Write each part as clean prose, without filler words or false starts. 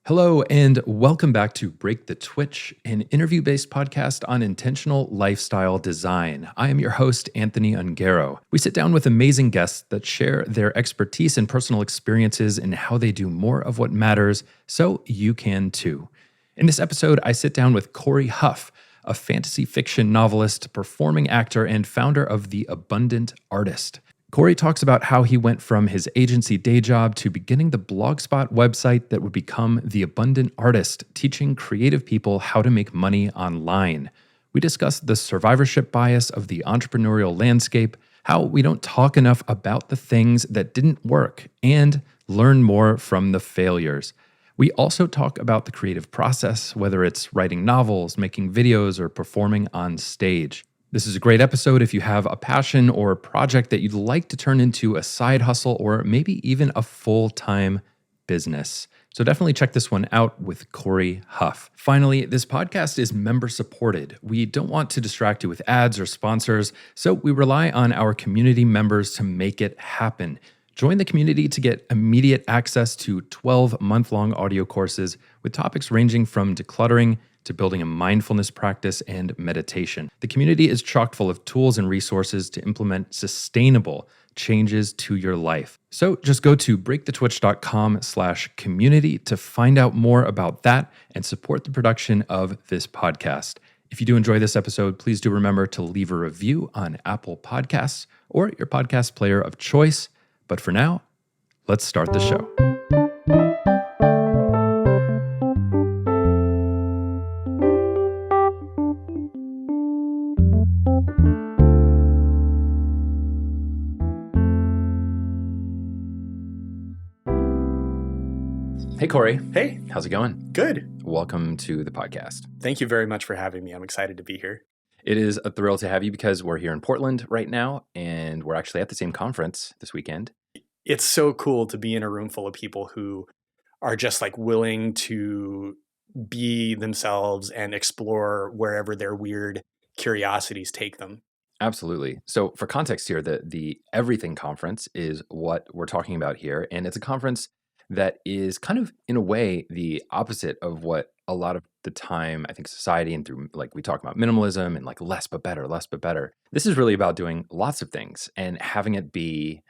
Hello, and welcome back to Break the Twitch, an interview based podcast on intentional lifestyle design. I am your host, Anthony Ongaro. We sit down with amazing guests that share their expertise and personal experiences in how they do more of what matters, so you can too. In this episode, I sit down with Cory Huff, a fantasy fiction novelist, performing actor, and founder of The Abundant Artist. Cory talks about how he went from his agency day job to beginning the Blogspot website that would become The Abundant Artist, teaching creative people how to make money online. We discuss the survivorship bias of the entrepreneurial landscape, how we don't talk enough about the things that didn't work, and learn more from the failures. We also talk about the creative process, whether it's writing novels, making videos, or performing on stage. This is a great episode if you have a passion or a project that you'd like to turn into a side hustle or maybe even a full-time business. So definitely check this one out with Cory Huff. Finally, this podcast is member supported. We don't want to distract you with ads or sponsors, so we rely on our community members to make it happen. Join the community to get immediate access to 12 month-long audio courses with topics ranging from decluttering to building a mindfulness practice and meditation. The community is chock full of tools and resources to implement sustainable changes to your life. So just go to breakthetwitch.com/community to find out more about that and support the production of this podcast. If you do enjoy this episode, please do remember to leave a review on Apple Podcasts or your podcast player of choice. But for now, let's start the show. Hey, Cory. Hey. How's it going? Good. Welcome to the podcast. Thank you very much for having me. I'm excited to be here. It is a thrill to have you because we're here in Portland right now, and we're actually at the same conference this weekend. It's so cool to be in a room full of people who are just like willing to be themselves and explore wherever their weird curiosities take them. Absolutely. So for context here, the Everything Conference is what we're talking about here, and it's a conference that is kind of, in a way, the opposite of what a lot of the time, I think, society and through, like, we talk about minimalism and like less but better, less but better. This is really about doing lots of things and having it be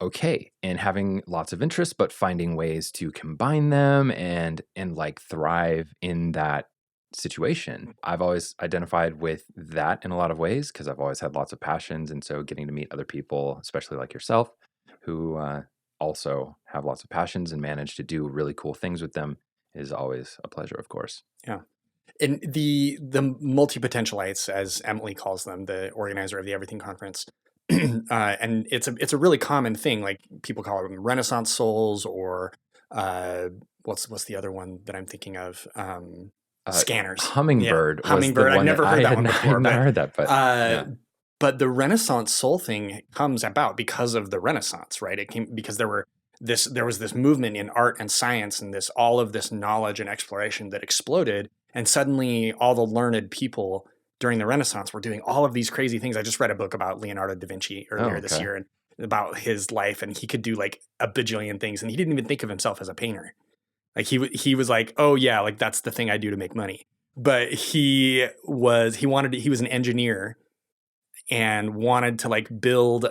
okay, and having lots of interests, but finding ways to combine them and like thrive in that situation. I've always identified with that in a lot of ways because I've always had lots of passions, and so getting to meet other people, especially like yourself, who also have lots of passions and manage to do really cool things with them is always a pleasure, of course. Yeah. And the multi-potentialites, as Emily calls them, the organizer of the Everything Conference, and it's a really common thing. Like people call them Renaissance souls, or what's the other one that I'm thinking of? Scanners. Hummingbird. Yeah. Hummingbird. I've never heard that one before. I've not heard that, but yeah. But the Renaissance soul thing comes about because of the Renaissance, right? It came because there was this movement in art and science and all of this knowledge and exploration that exploded, and suddenly all the learned people during the Renaissance were doing all of these crazy things. I just read a book about Leonardo da Vinci earlier this year, and about his life, and he could do like a bajillion things, and he didn't even think of himself as a painter. Like he was like, oh yeah, like that's the thing I do to make money. But he was an engineer and wanted to like build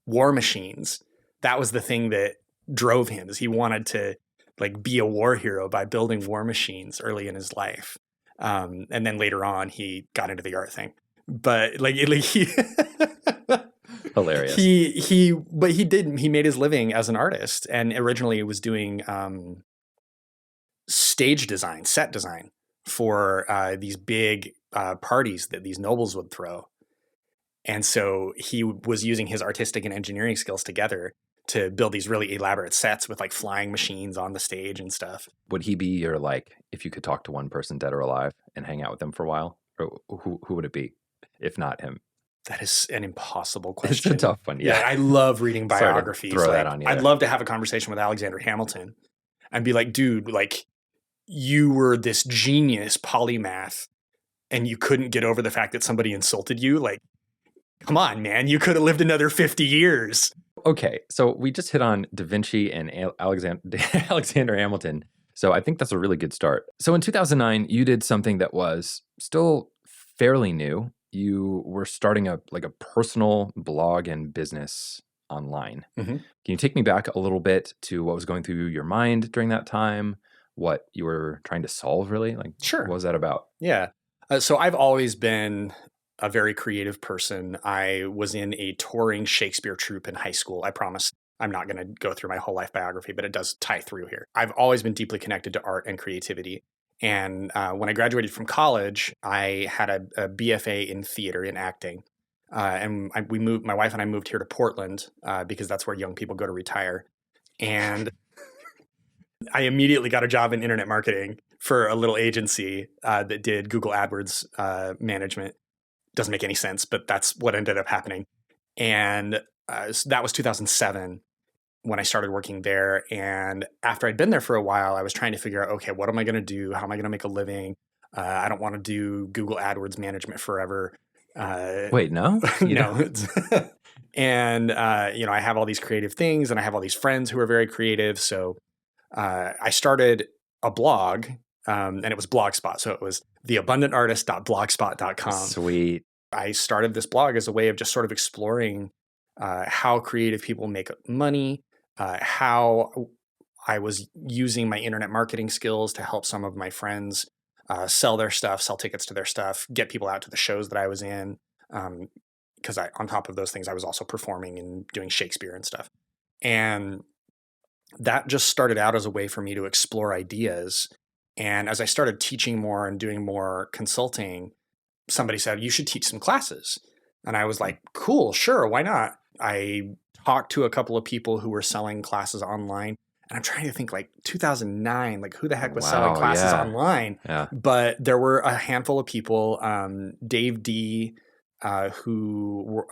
war machines. That was the thing that drove him, is he wanted to like be a war hero by building war machines early in his life. And then later on he got into the art thing. But like he hilarious. He made his living as an artist, and originally was doing stage design, set design for these big parties that these nobles would throw. And so he was using his artistic and engineering skills together to build these really elaborate sets with like flying machines on the stage and stuff. Would he be your, like, if you could talk to one person, dead or alive, and hang out with them for a while? Or who would it be, if not him? That is an impossible question. It's a tough one, yeah. I love reading biographies. Throw that on you. I'd love to have a conversation with Alexander Hamilton and be like, dude, like, you were this genius polymath and you couldn't get over the fact that somebody insulted you. Like, come on, man, you could have lived another 50 years. Okay, so we just hit on Da Vinci and Alexander Hamilton. So I think that's a really good start. So in 2009, you did something that was still fairly new. You were starting a personal blog and business online. Mm-hmm. Can you take me back a little bit to what was going through your mind during that time? What you were trying to solve, really? Sure. What was that about? Yeah. So I've always been a very creative person. I was in a touring Shakespeare troupe in high school. I promise I'm not going to go through my whole life biography, but it does tie through here. I've always been deeply connected to art and creativity. And when I graduated from college, I had a BFA in theater, in acting. My wife and I moved here to Portland because that's where young people go to retire. And I immediately got a job in internet marketing for a little agency that did Google AdWords management. Doesn't make any sense, but that's what ended up happening. And so that was 2007 when I started working there. And after I'd been there for a while, I was trying to figure out, okay, what am I going to do? How am I going to make a living? I don't want to do Google AdWords management forever. Wait, no? No. And, I have all these creative things and I have all these friends who are very creative. So I started a blog and it was Blogspot. So it was theabundantartist.blogspot.com. Sweet. I started this blog as a way of just sort of exploring how creative people make money, how I was using my internet marketing skills to help some of my friends sell their stuff, sell tickets to their stuff, get people out to the shows that I was in. Because on top of those things, I was also performing and doing Shakespeare and stuff. And that just started out as a way for me to explore ideas. And as I started teaching more and doing more consulting, somebody said, you should teach some classes. And I was like, cool, sure, why not? I talked to a couple of people who were selling classes online. And I'm trying to think, 2009, who the heck was selling classes online? Yeah. But there were a handful of people, Dave D., who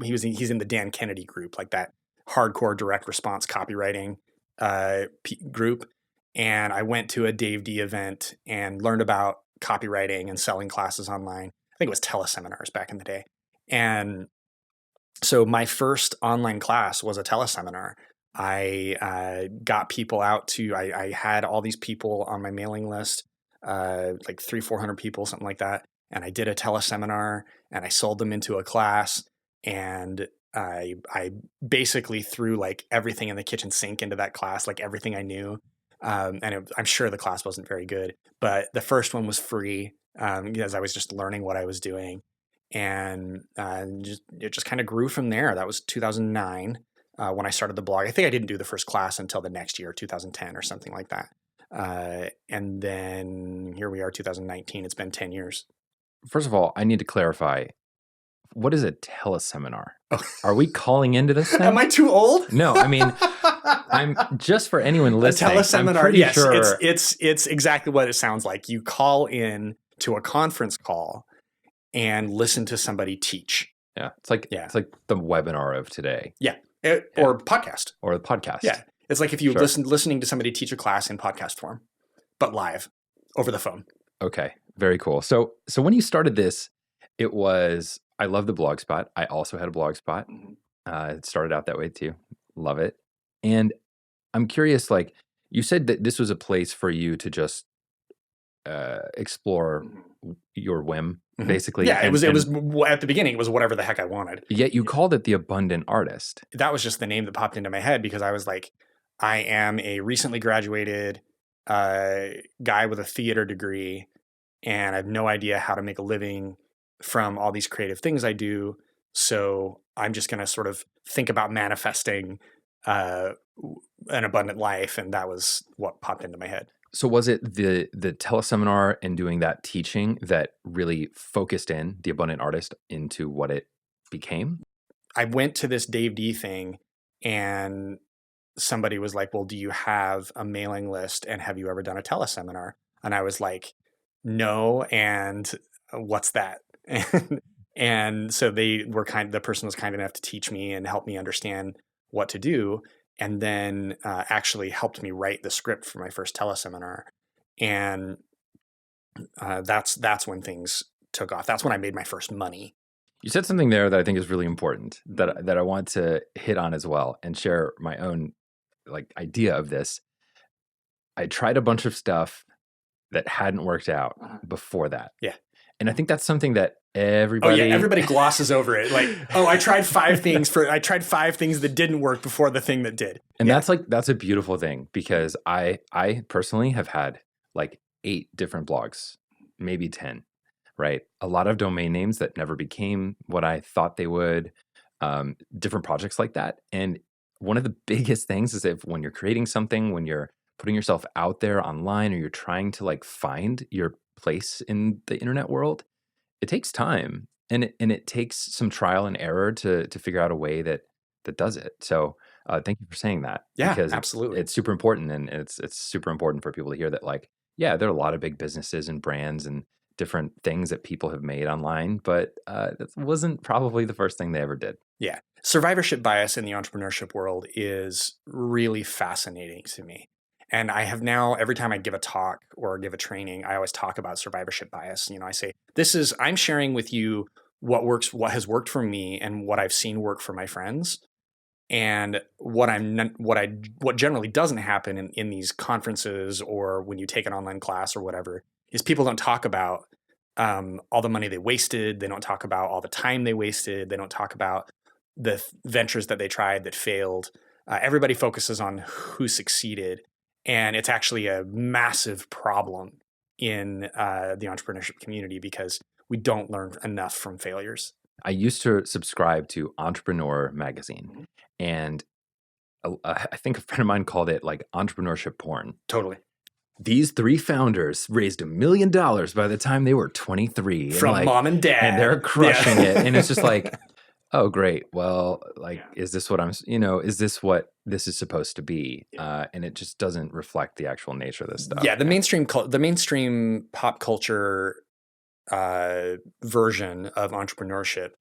he's in the Dan Kennedy group, that hardcore direct response copywriting group. And I went to a Dave D event and learned about copywriting and selling classes online. I think it was teleseminars back in the day. And so my first online class was a teleseminar. I got people out to, I had all these people on my mailing list, 300-400 people, something like that. And I did a teleseminar and I sold them into a class. And I basically threw everything in the kitchen sink into that class, everything I knew. I'm sure the class wasn't very good, but the first one was free because I was just learning what I was doing. And it just kind of grew from there. That was 2009 when I started the blog. I think I didn't do the first class until the next year, 2010 or something like that. And then here we are, 2019. It's been 10 years. First of all, I need to clarify. What is a teleseminar? Oh. Are we calling into this thing? Am I too old? No, I mean, I'm just for anyone listening. A teleseminar, yes, sure. it's exactly what it sounds like. You call in to a conference call and listen to somebody teach. Yeah, it's like the webinar of today. Yeah, or podcast. Or the podcast. Yeah, it's like if you listening to somebody teach a class in podcast form, but live over the phone. Okay, very cool. So when you started this, it was, I love the Blogspot. I also had a Blogspot. It started out that way too. Love it. And I'm curious, you said that this was a place for you to just explore your whim, basically. Yeah, it was at the beginning, it was whatever the heck I wanted. Yet you called it the Abundant Artist. That was just the name that popped into my head because I was like, I am a recently graduated guy with a theater degree, and I have no idea how to make a living from all these creative things I do. So I'm just going to sort of think about manifesting an abundant life. And that was what popped into my head. So was it the teleseminar and doing that teaching that really focused in the Abundant Artist into what it became? I went to this Dave D thing and somebody was like, well, do you have a mailing list and have you ever done a teleseminar? And I was like, no. And what's that? And so the person was kind enough to teach me and help me understand what to do. And then actually helped me write the script for my first teleseminar. And that's when things took off. That's when I made my first money. You said something there that I think is really important that I want to hit on as well and share my own like idea of this. I tried a bunch of stuff that hadn't worked out before that. Yeah. And I think that's something that everybody everybody glosses over it. Like, oh, I tried five things that didn't work before the thing that did. And that's a beautiful thing, because I personally have had like 8 different blogs, maybe 10, right? A lot of domain names that never became what I thought they would, different projects like that. And one of the biggest things is if when you're creating something, when you're putting yourself out there online, or you're trying to like find your place in the internet world, it takes time, and it takes some trial and error to figure out a way that does it. So thank you for saying that. Yeah, because absolutely. it's super important, and it's super important for people to hear that, like, yeah, there are a lot of big businesses and brands and different things that people have made online, but that wasn't probably the first thing they ever did. Yeah. Survivorship bias in the entrepreneurship world is really fascinating to me. And I have now, every time I give a talk or give a training, I always talk about survivorship bias. I say, I'm sharing with you what has worked for me and what I've seen work for my friends. And what generally doesn't happen in these conferences or when you take an online class or whatever is people don't talk about all the money they wasted. They don't talk about all the time they wasted. They don't talk about the ventures that they tried that failed. Everybody focuses on who succeeded. And it's actually a massive problem in the entrepreneurship community because we don't learn enough from failures. I used to subscribe to Entrepreneur magazine, and I think a friend of mine called it like entrepreneurship porn. Totally. These 3 founders raised $1 million by the time they were 23. From mom and dad. And they're crushing it. And it's just like, oh, great. Well, like, is this what is this what this is supposed to be? And it just doesn't reflect the actual nature of this stuff. Yeah, the mainstream pop culture version of entrepreneurship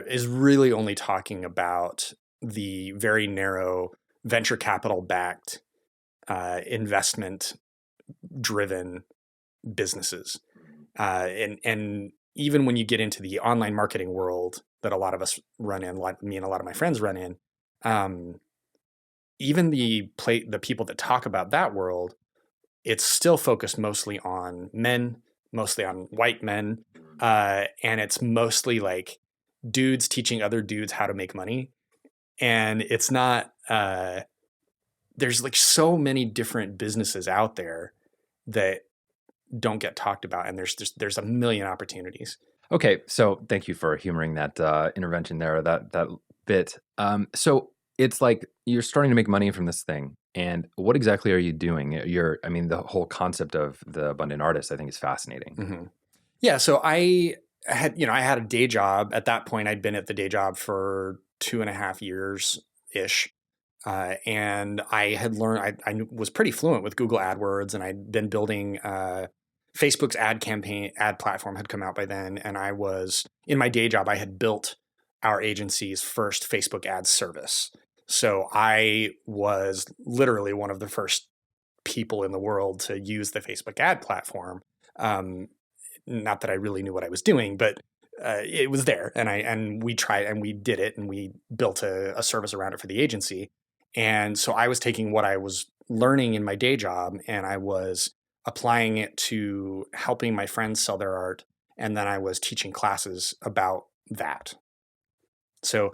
is really only talking about the very narrow venture capital backed investment driven businesses. And even when you get into the online marketing world that a lot of us run in, like me and a lot of my friends run in, even the people that talk about that world, it's still focused mostly on men, mostly on white men. And it's mostly like dudes teaching other dudes how to make money. And it's not, there's like so many different businesses out there that don't get talked about. And there's a million opportunities. Okay. So thank you for humoring that intervention there, that bit. So it's like you're starting to make money from this thing. And what exactly are you doing? The whole concept of the abundant artist, I think, is fascinating. Mm-hmm. Yeah. So I had a day job. At that point, I'd been at the day job for 2.5 years-ish. And I had learned, I was pretty fluent with Google AdWords, and I'd been building Facebook's ad platform had come out by then. And I was, in my day job, I had built our agency's first Facebook ad service. So I was literally one of the first people in the world to use the Facebook ad platform. Not that I really knew what I was doing, but it was there, and we tried, and we did it, and we built a service around it for the agency. And so I was taking what I was learning in my day job, and I was applying it to helping my friends sell their art, and then I was teaching classes about that. So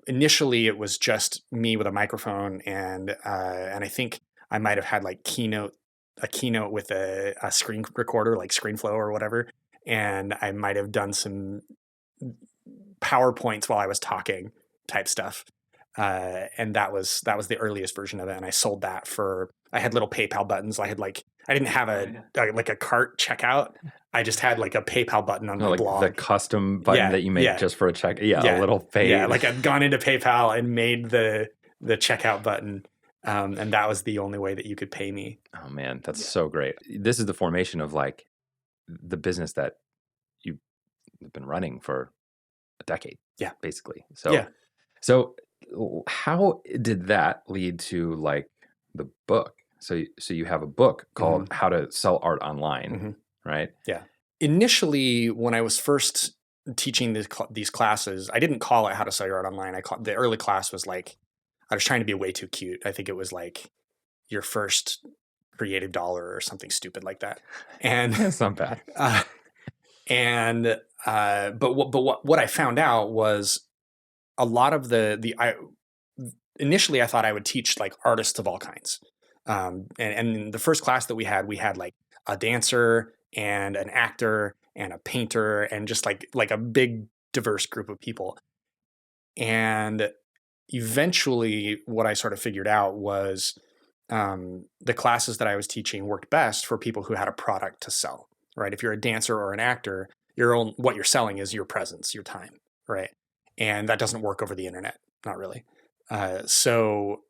initially it was just me with a microphone, and I think I might have had like a keynote with a screen recorder, like ScreenFlow or whatever. And I might have done some PowerPoints while I was talking type stuff. And that was the earliest version of it. And I sold that I had little PayPal buttons. I didn't have a cart checkout. I just had like a PayPal button on my blog. The custom button that you make just for a check. Yeah, a little pay. Yeah, like I'd gone into PayPal and made the checkout button. And that was the only way that you could pay me. Oh man, that's so great. This is the formation of like the business that you've been running for a decade. Yeah, basically. So how did that lead to like the book? So you have a book called How to Sell Art Online, right? Yeah. Initially, when I was first teaching these classes. I didn't call it How to Sell Your Art Online. The early class was like, I was trying to be way too cute. I think it was like your first creative dollar or something stupid like that. And It's not bad. But what I found out was a lot of initially I thought I would teach like artists of all kinds. And in the first class that we had like a dancer and an actor and a painter and just like a big diverse group of people. And eventually what I sort of figured out was the classes that I was teaching worked best for people who had a product to sell, right? If you're a dancer or an actor, what you're selling is your presence, your time, right? And that doesn't work over the internet, not really. So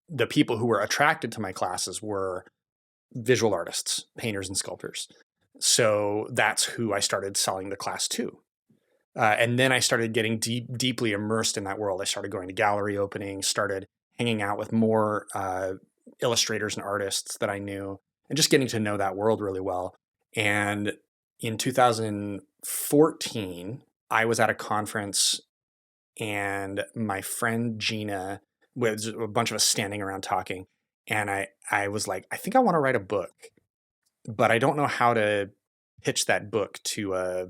the people who were attracted to my classes were visual artists, painters and sculptors. So that's who I started selling the class to. And then I started getting deeply immersed in that world. I started going to gallery openings, started hanging out with more illustrators and artists that I knew, and just getting to know that world really well. And in 2014, I was at a conference, and my friend Gina, with a bunch of us standing around talking, and I was like, I think I want to write a book, but I don't know how to pitch that book to a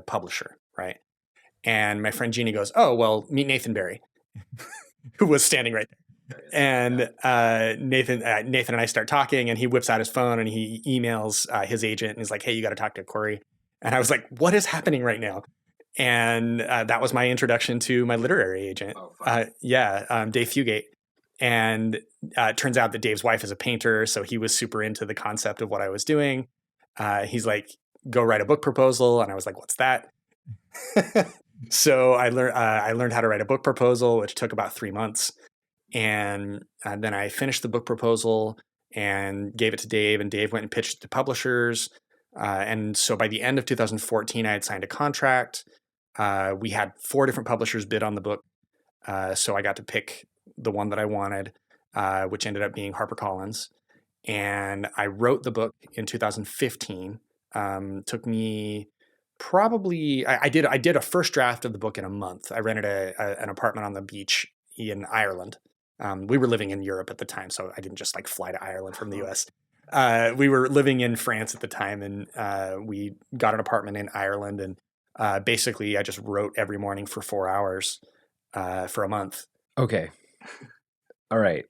publisher, right? And my friend Gina goes, oh, well, meet Nathan Barry, who was standing right there. And Nathan and I start talking, and he whips out his phone and he emails his agent and he's like, hey, you got to talk to Cory. And I was like, what is happening right now? And that was my introduction to my literary agent. Dave Fugate. And it turns out that Dave's wife is a painter, so he was super into the concept of what I was doing. He's like, go write a book proposal. And I was like, what's that? So I learned how to write a book proposal, which took about 3 months. And then I finished the book proposal and gave it to Dave, and Dave went and pitched it to publishers. And so by the end of 2014, I had signed a contract. We had 4 different publishers bid on the book. So I got to pick the one that I wanted, which ended up being HarperCollins. And I wrote the book in 2015. Took me probably, I did a first draft of the book in a month. I rented an apartment on the beach in Ireland. We were living in Europe at the time, so I didn't just like fly to Ireland from the US. We were living in France at the time, and we got an apartment in Ireland. And basically, I just wrote every morning for 4 hours for a month. Okay. All right.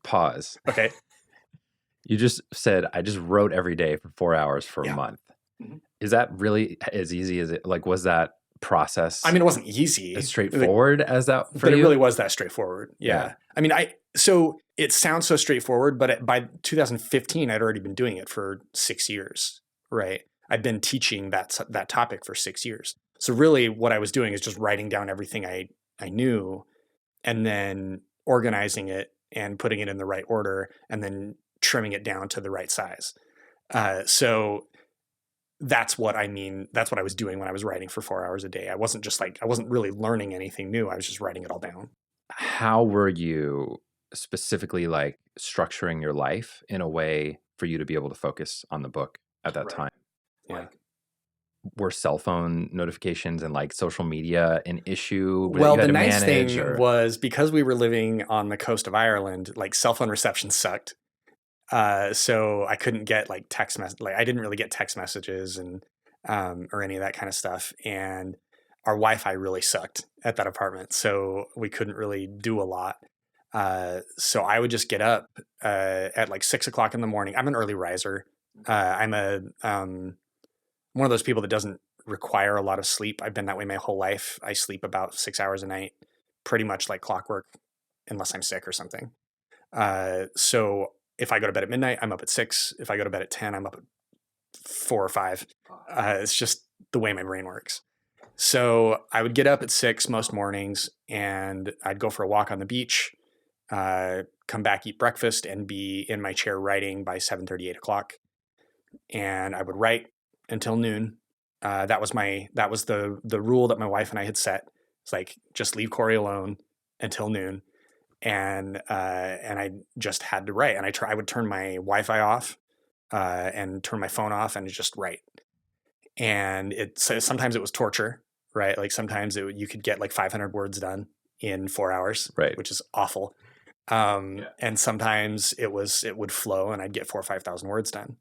Pause. Okay. You just said, I just wrote every day for 4 hours for a month. Mm-hmm. Is that really as easy as it? Like, was that process? I mean, it wasn't easy. As straightforward as that for but you? It really was that straightforward. Yeah. I mean, so it sounds so straightforward, but by 2015, I'd already been doing it for 6 years, right? I'd been teaching that topic for 6 years. So really what I was doing is just writing down everything I knew, and then organizing it and putting it in the right order, and then trimming it down to the right size. So that's what I mean. That's what I was doing when I was writing for 4 hours a day. I wasn't really learning anything new. I was just writing it all down. How were you specifically like structuring your life in a way for you to be able to focus on the book at that time? Yeah. Like, were cell phone notifications and like social media an issue? Well, the nice thing was, because we were living on the coast of Ireland, like cell phone reception sucked. So I couldn't get like text message. Like I didn't really get text messages and or any of that kind of stuff. And our Wi-Fi really sucked at that apartment, so we couldn't really do a lot. So I would just get up at like 6 o'clock in the morning. I'm an early riser. I'm one of those people that doesn't require a lot of sleep. I've been that way my whole life. I sleep about 6 hours a night, pretty much like clockwork, unless I'm sick or something. So if I go to bed at midnight, I'm up at 6. If I go to bed at 10, I'm up at 4 or 5. It's just the way my brain works. So I would get up at 6 most mornings, and I'd go for a walk on the beach, come back, eat breakfast, and be in my chair writing by 7:30, 8 o'clock. And I would write until noon. That was the rule that my wife and I had set. It's like, just leave Cory alone until noon. And I just had to write. And I would turn my Wi-Fi off and turn my phone off and just write. And sometimes it was torture, right? Like sometimes you could get like 500 words done in 4 hours, Right. which is awful. And sometimes it would flow and I'd get 4,000 or 5,000 words done.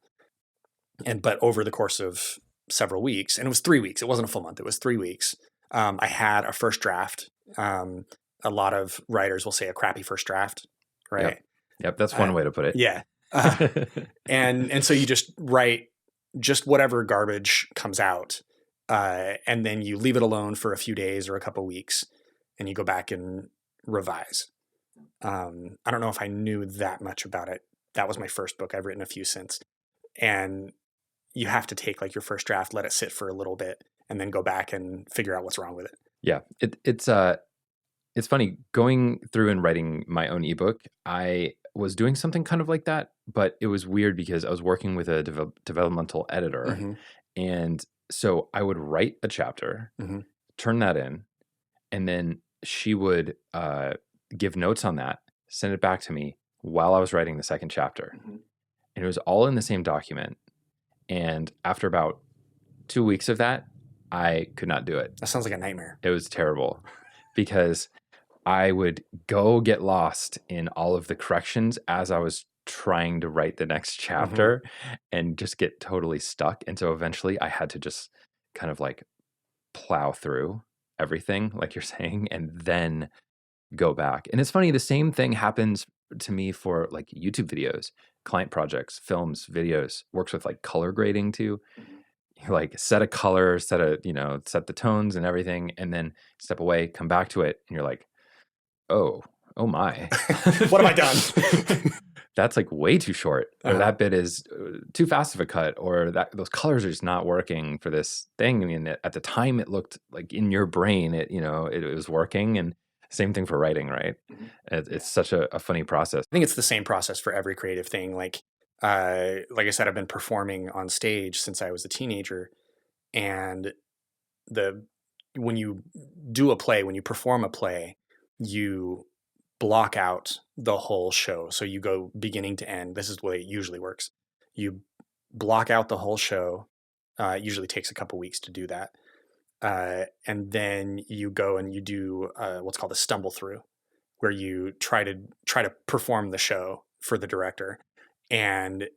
But over the course of several weeks, and it was 3 weeks, it wasn't a full month, it was 3 weeks. I had a first draft. A lot of writers will say a crappy first draft, right? Yep. That's one way to put it. Yeah. And so you just write just whatever garbage comes out. And then you leave it alone for a few days or a couple weeks and you go back and revise. I don't know if I knew that much about it. That was my first book. I've written a few since. And you have to take like your first draft, let it sit for a little bit, and then go back and figure out what's wrong with it. Yeah. It's funny going through and writing my own ebook. I was doing something kind of like that, but it was weird because I was working with a developmental editor. Mm-hmm. And so I would write a chapter, Mm-hmm. turn that in, and then she would give notes on that, send it back to me while I was writing the second chapter. Mm-hmm. And it was all in the same document. And after about 2 weeks of that, I could not do it. That sounds like a nightmare. It was terrible because I would go get lost in all of the corrections as I was trying to write the next chapter and just get totally stuck. And so eventually I had to just kind of like plow through everything, like you're saying, and then go back. And it's funny, the same thing happens to me for like YouTube videos, client projects, films, videos, works with like color grading too. You like set a color, set the tones and everything, and then step away, come back to it, and you're like, oh my. What have I done? That's like way too short, or that bit is too fast of a cut, or those colors are just not working for this thing. I mean, at the time it looked like in your brain, it was working. And same thing for writing, right? It's such a funny process. I think it's the same process for every creative thing. Like I said, I've been performing on stage since I was a teenager, and when you do a play, when you perform a play, you block out the whole show. So you go beginning to end. This is the way it usually works. You block out the whole show. It usually takes a couple weeks to do that. And then you go and you do what's called a stumble through, where you try to perform the show for the director. And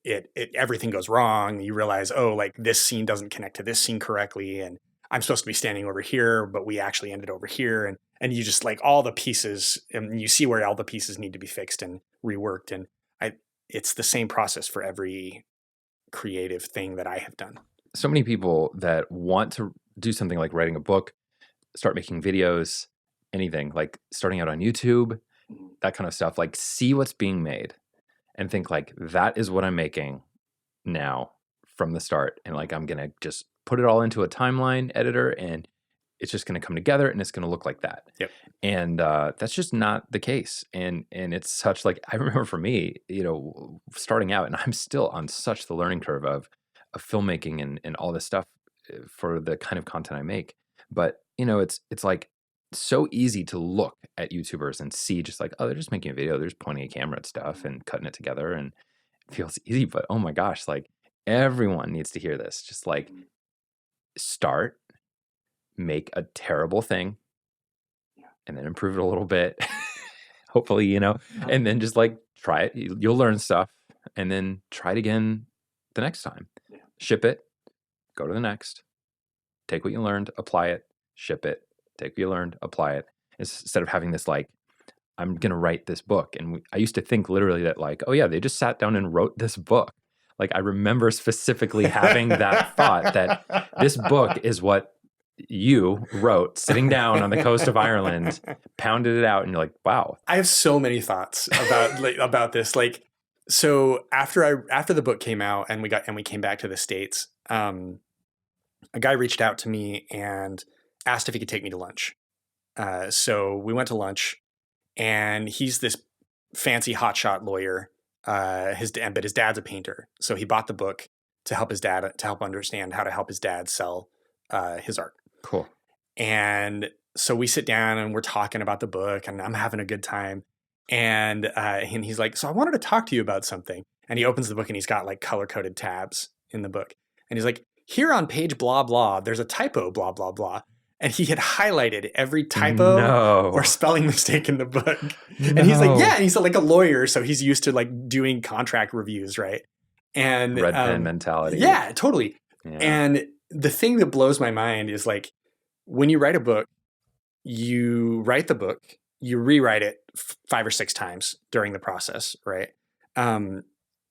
everything goes wrong. You realize, oh, like this scene doesn't connect to this scene correctly. And I'm supposed to be standing over here, but we actually ended over here. And you just like all the pieces, and you see where all the pieces need to be fixed and reworked. And it's the same process for every creative thing that I have done. So many people that want to do something like writing a book, start making videos, anything like starting out on YouTube, that kind of stuff, like see what's being made and think like, that is what I'm making now from the start. And like, I'm going to just put it all into a timeline editor and it's just going to come together and it's going to look like that. Yep. And that's just not the case. And it's such like, I remember for me, starting out, and I'm still on such the learning curve of filmmaking and all this stuff for the kind of content I make. But, it's like so easy to look at YouTubers and see just like, oh, they're just making a video. They're just pointing a camera at stuff and cutting it together and it feels easy. But oh my gosh, like everyone needs to hear this. Just like start, make a terrible thing and then improve it a little bit, hopefully, and then just like try it. You'll learn stuff and then try it again the next time. Yeah. Ship it, go to the next, take what you learned, apply it, ship it, take what you learned, apply it. Instead of having this like, I'm going to write this book. And I used to think literally that like, oh yeah, they just sat down and wrote this book. Like I remember specifically having that thought that this book is what you wrote sitting down on the coast of Ireland, pounded it out, and you're like, wow. I have so many thoughts about this. Like, so after the book came out and we came back to the States, a guy reached out to me and asked if he could take me to lunch. So we went to lunch, and he's this fancy hotshot lawyer. But his dad's a painter, so he bought the book to help understand how to help his dad sell his art. Cool. And so we sit down and we're talking about the book, and I'm having a good time. And he's like, so I wanted to talk to you about something. And he opens the book and he's got like color-coded tabs in the book. And he's like, here on page blah, blah, there's a typo, blah, blah, blah. And he had highlighted every typo No. or spelling mistake in the book. No. And he's like, yeah. And he's like a lawyer. So he's used to like doing contract reviews, right? And red pen mentality. Yeah, totally. Yeah. And the thing that blows my mind is like, when you write a book, you write the book, you rewrite it 5 or 6 times during the process, right?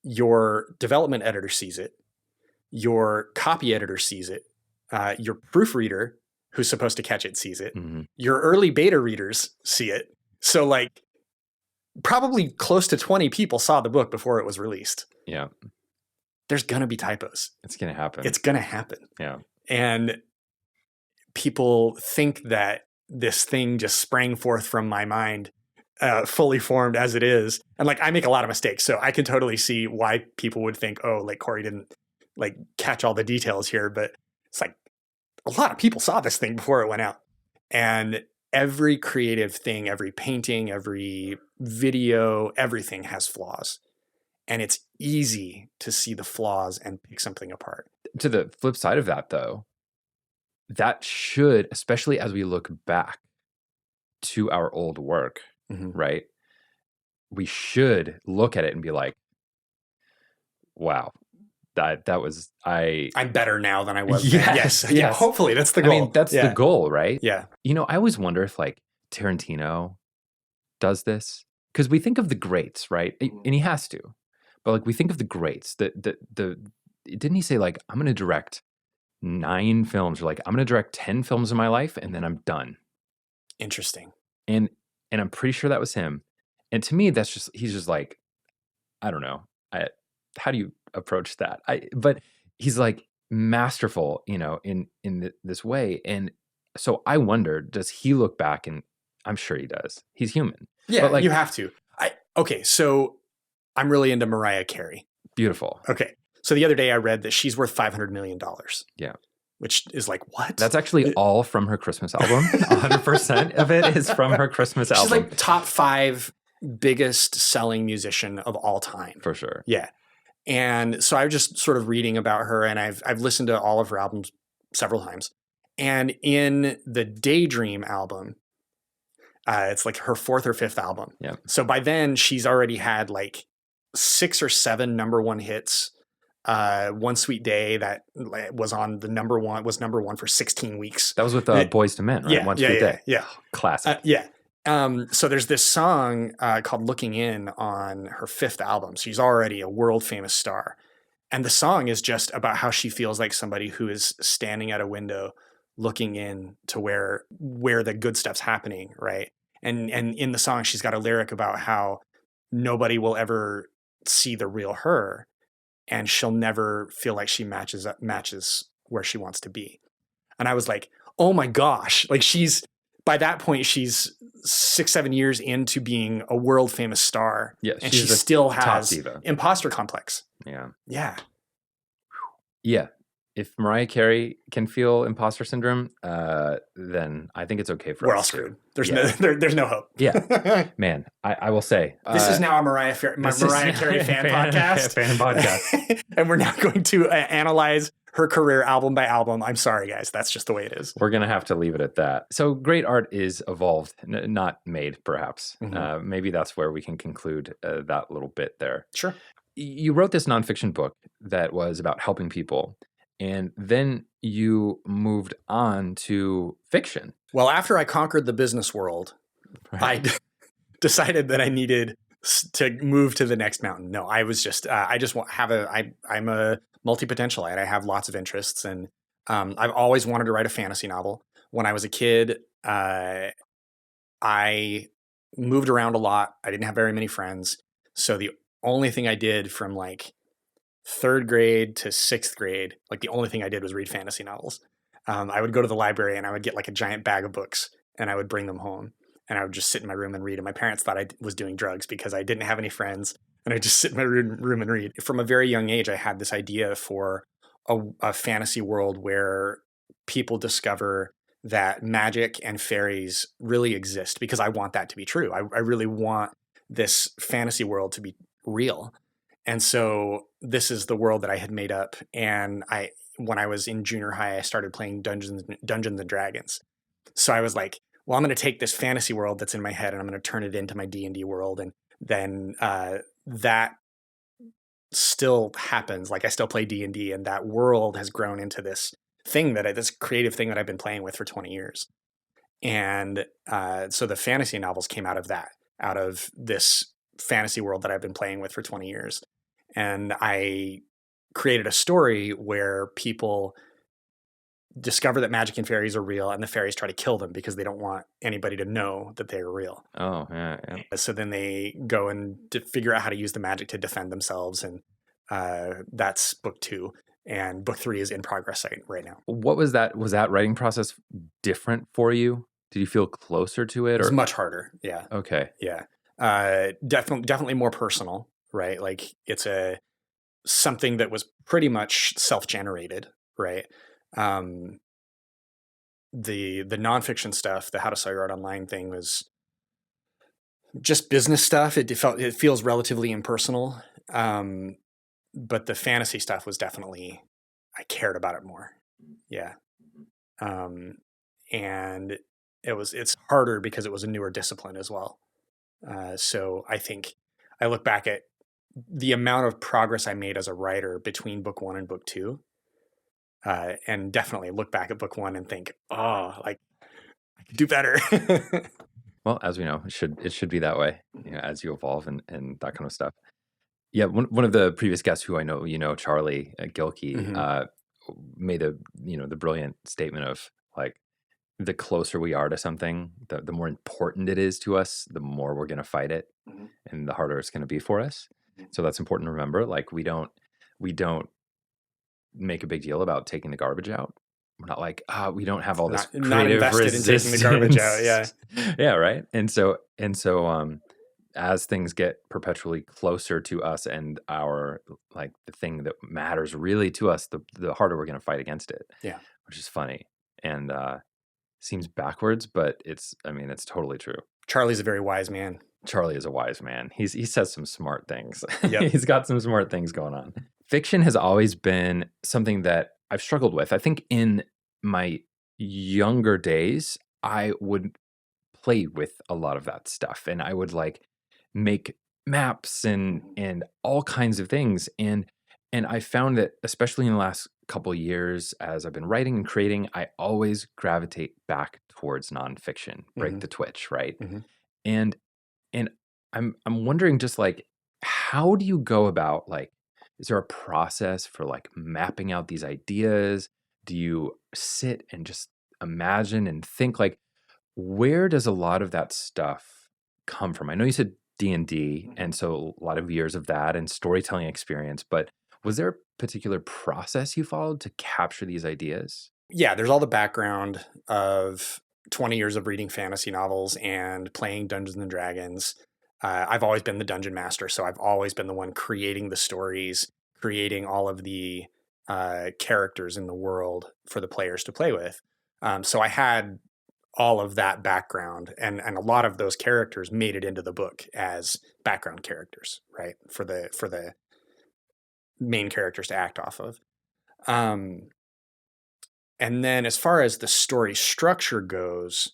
Your development editor sees it. Your copy editor sees it. Your proofreader, who's supposed to catch it, sees it. Mm-hmm. Your early beta readers see it. So like probably close to 20 people saw the book before it was released. Yeah. There's going to be typos. It's going to happen. It's going to happen. Yeah. And people think that this thing just sprang forth from my mind, fully formed as it is. And like, I make a lot of mistakes. So I can totally see why people would think, oh, like Cory didn't like catch all the details here. But it's like a lot of people saw this thing before it went out. And every creative thing, every painting, every video, everything has flaws. And it's easy to see the flaws and pick something apart. To the flip side of that, though, that should, especially as we look back to our old work, right? We should look at it and be like, wow, that was, I'm better now than I was yes, then. Yes. Yeah, hopefully that's the goal. I mean, that's the goal, right? Yeah. You know, I always wonder if like Tarantino does this, because we think of the greats, right? And he has to. But like we think of the greats, didn't he say like, I'm going to direct 9 films, or like I'm going to direct 10 films in my life and then I'm done. Interesting. And I'm pretty sure that was him. And to me, that's just, he's just like, I don't know. How do you approach that? But he's like masterful, you know, in this way. And so I wonder, does he look back? And I'm sure he does. He's human. Yeah, but like, you have to. Okay, so I'm really into Mariah Carey. Beautiful. Okay. So the other day I read that she's worth $500 million. Yeah. Which is like, what? That's actually all from her Christmas album. 100% of it is from her Christmas album. She's like top 5 biggest selling musician of all time. For sure. Yeah. And so I was just sort of reading about her, and I've listened to all of her albums several times. And in the Daydream album, it's like her 4th or 5th album. Yeah. So by then she's already had like 6 or 7 number 1 hits. One Sweet Day that was on the number 1 for 16 weeks. That was with Boys to Men, right? Yeah, One Sweet Day. Yeah. Classic. Yeah. So there's this song called Looking In on her 5th album. She's already a world famous star. And the song is just about how she feels like somebody who is standing at a window looking in to where the good stuff's happening, right? And in the song, she's got a lyric about how nobody will ever see the real her, and she'll never feel like she matches where she wants to be. And I was like, oh my gosh, like by that point, she's 6-7 years into being a world famous star. Yeah, and she still has diva. Imposter complex. Yeah. Yeah. Yeah. If Mariah Carey can feel imposter syndrome, then I think it's okay for us. We're all screwed. There's no hope. Yeah. Man, I will say. This is now a Mariah Carey fan podcast. Fan podcast. And we're now going to analyze her career album by album. I'm sorry, guys. That's just the way it is. We're going to have to leave it at that. So great art is evolved, not made, perhaps. Mm-hmm. Maybe that's where we can conclude that little bit there. Sure. You wrote this nonfiction book that was about helping people. And then you moved on to fiction. Well, after I conquered the business world, right. I decided that I needed to move to the next mountain. No, I was just, I'm a multi-potentialite. I have lots of interests, and I've always wanted to write a fantasy novel. When I was a kid, I moved around a lot. I didn't have very many friends. So the only thing I did from like 3rd grade to 6th grade, like the only thing I did was read fantasy novels. I would go to the library and I would get like a giant bag of books and I would bring them home and I would just sit in my room and read. And my parents thought I was doing drugs because I didn't have any friends and I'd just sit in my room and read. From a very young age, I had this idea for a fantasy world where people discover that magic and fairies really exist, because I want that to be true. I really want this fantasy world to be real. And so this is the world that I had made up. And when I was in junior high, I started playing Dungeons and Dragons. So I was like, well, I'm going to take this fantasy world that's in my head and I'm going to turn it into my D&D world. And then that still happens. Like I still play D&D, and that world has grown into this this creative thing that I've been playing with for 20 years. And so the fantasy novels came out of that, out of this fantasy world that I've been playing with for 20 years. And I created a story where people discover that magic and fairies are real, and the fairies try to kill them because they don't want anybody to know that they are real. Oh, yeah. So then they go and figure out how to use the magic to defend themselves. And that's book 2. And book 3 is in progress right now. What was that? Was that writing process different for you? Did you feel closer to it? It was much harder. Yeah. Okay. Yeah. Definitely more personal, right? Like it's something that was pretty much self-generated, right? The nonfiction stuff, the How to Sell Your Art Online thing, was just business stuff. It feels relatively impersonal. But the fantasy stuff was definitely, I cared about it more. Yeah. And it's harder because it was a newer discipline as well. So I think I look back at the amount of progress I made as a writer between book 1 and book 2. And definitely look back at book 1 and think, oh, like I could do better. Well, as we know, it should be that way, as you evolve and that kind of stuff. Yeah, one of the previous guests who I know, Charlie Gilkey, made the brilliant statement of like, the closer we are to something, the more important it is to us, the more we're going to fight it, and the harder it's going to be for us. So that's important to remember. Like we don't make a big deal about taking the garbage out. We're not like, we don't have all this creative not invested resistance. in taking the garbage out. Yeah. Yeah. Right. And so, as things get perpetually closer to us and our, like the thing that matters really to us, the harder we're going to fight against it. Yeah. Which is funny. And, seems backwards, but it's totally true. Charlie's a very wise man. Charlie is a wise man. He says some smart things. Yep. He's got some smart things going on. Fiction has always been something that I've struggled with. I think in my younger days, I would play with a lot of that stuff, and I would like make maps and all kinds of things. And I found that, especially in the last couple of years, as I've been writing and creating, I always gravitate back towards nonfiction, break the twitch, right? And I'm wondering, just like, how do you go about, like, is there a process for like mapping out these ideas? Do you sit and just imagine and think, like, where does a lot of that stuff come from? I know you said D&D, and so a lot of years of that and storytelling experience, but was there a particular process you followed to capture these ideas? Yeah, there's all the background of 20 years of reading fantasy novels and playing Dungeons and Dragons. I've always been the dungeon master, so I've always been the one creating the stories, creating all of the characters in the world for the players to play with. So I had all of that background, and a lot of those characters made it into the book as background characters, right? For the main characters to act off of. And then as far as the story structure goes,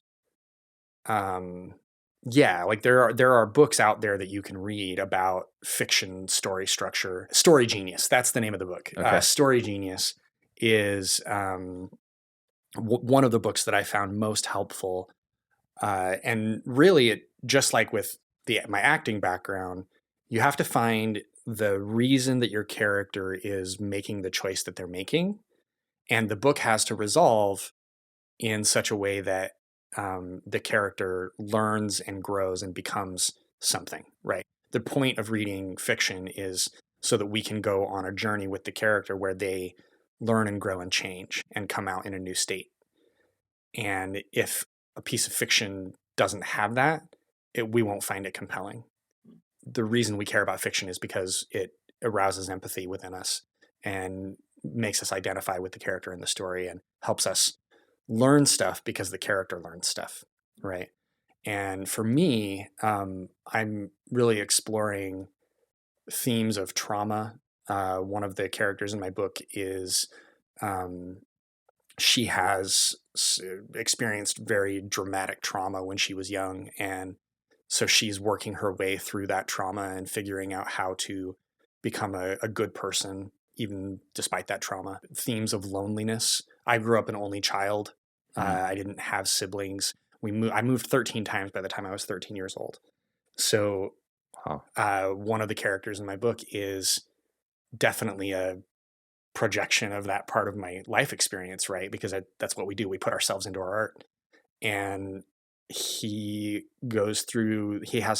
yeah, like there are books out there that you can read about fiction story structure. Story Genius, that's the name of the book. Okay. Story Genius is one of the books that I found most helpful. And really, just like with my acting background, you have to find the reason that your character is making the choice that they're making. And the book has to resolve in such a way that the character learns and grows and becomes something, right? The point of reading fiction is so that we can go on a journey with the character where they learn and grow and change and come out in a new state. And if a piece of fiction doesn't have that, we won't find it compelling. The reason we care about fiction is because it arouses empathy within us and makes us identify with the character in the story and helps us learn stuff because the character learns stuff, right? And for me, I'm really exploring themes of trauma. One of the characters in my book is she has experienced very dramatic trauma when she was young, and so she's working her way through that trauma and figuring out how to become a good person even despite that trauma. Themes of loneliness. I grew up an only child. I didn't have siblings. I moved 13 times by the time I was 13 years old. So one of the characters in my book is definitely a projection of that part of my life experience, right? Because that's what we do. We put ourselves into our art. And he has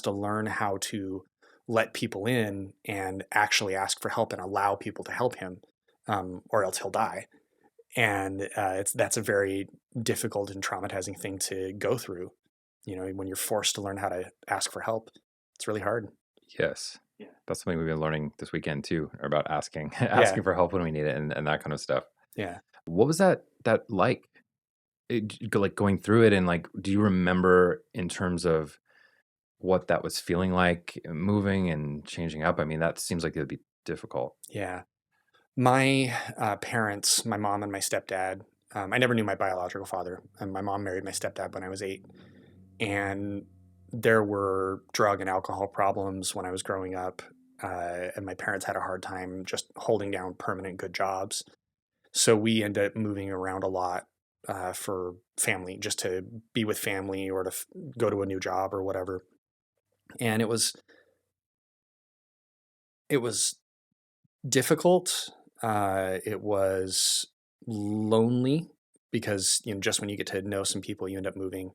to learn how to let people in and actually ask for help and allow people to help him, or else he'll die. And that's a very difficult and traumatizing thing to go through. When you're forced to learn how to ask for help, it's really hard. Yes. Yeah. That's something we've been learning this weekend too, about asking for help when we need it and that kind of stuff. Yeah. What was that like? Like going through it, and like, do you remember in terms of what that was feeling like, moving and changing up? I mean, that seems like it would be difficult. Yeah. My parents, my mom and my stepdad, I never knew my biological father. And my mom married my stepdad when I was 8. And there were drug and alcohol problems when I was growing up. And my parents had a hard time just holding down permanent good jobs. So we ended up moving around a lot for family, just to be with family or to go to a new job or whatever. And it was difficult. It was lonely because, just when you get to know some people, you end up moving.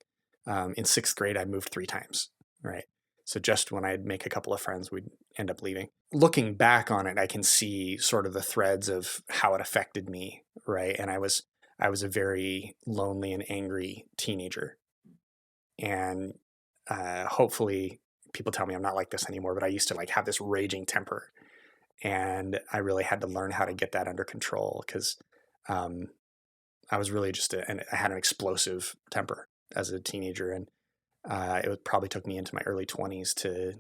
In 6th grade, I moved 3 times, right? So just when I'd make a couple of friends, we'd end up leaving. Looking back on it, I can see sort of the threads of how it affected me, right? And I was a very lonely and angry teenager. And hopefully people tell me I'm not like this anymore, but I used to like have this raging temper. And I really had to learn how to get that under control because I was really I had an explosive temper as a teenager. And it probably took me into my early 20s to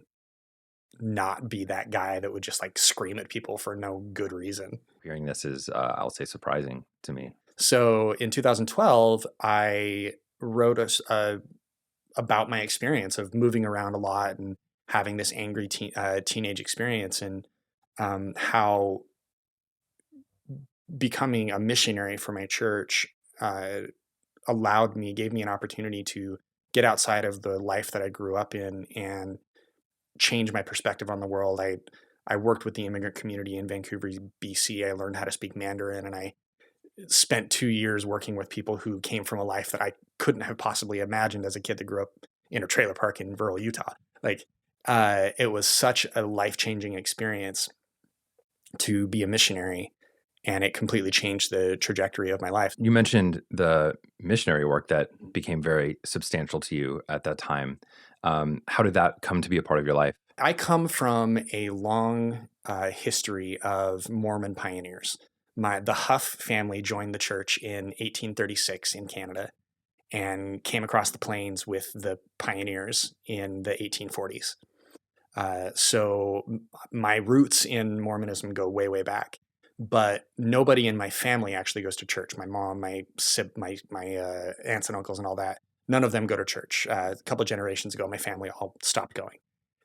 not be that guy that would just like scream at people for no good reason. Hearing this is, I'll say, surprising to me. So in 2012, I wrote about my experience of moving around a lot and having this angry teenage experience, and how becoming a missionary for my church gave me an opportunity to get outside of the life that I grew up in and change my perspective on the world. I worked with the immigrant community in Vancouver, BC. I learned how to speak Mandarin, and I spent 2 years working with people who came from a life that I couldn't have possibly imagined as a kid that grew up in a trailer park in rural Utah. Like, it was such a life-changing experience to be a missionary, and it completely changed the trajectory of my life. You mentioned the missionary work that became very substantial to you at that time. How did that come to be a part of your life? I come from a long history of Mormon pioneers. The Huff family joined the church in 1836 in Canada and came across the plains with the pioneers in the 1840s. So my roots in Mormonism go way, way back. But nobody in my family actually goes to church. My mom, my aunts and uncles and all that, none of them go to church. A couple generations ago, my family all stopped going.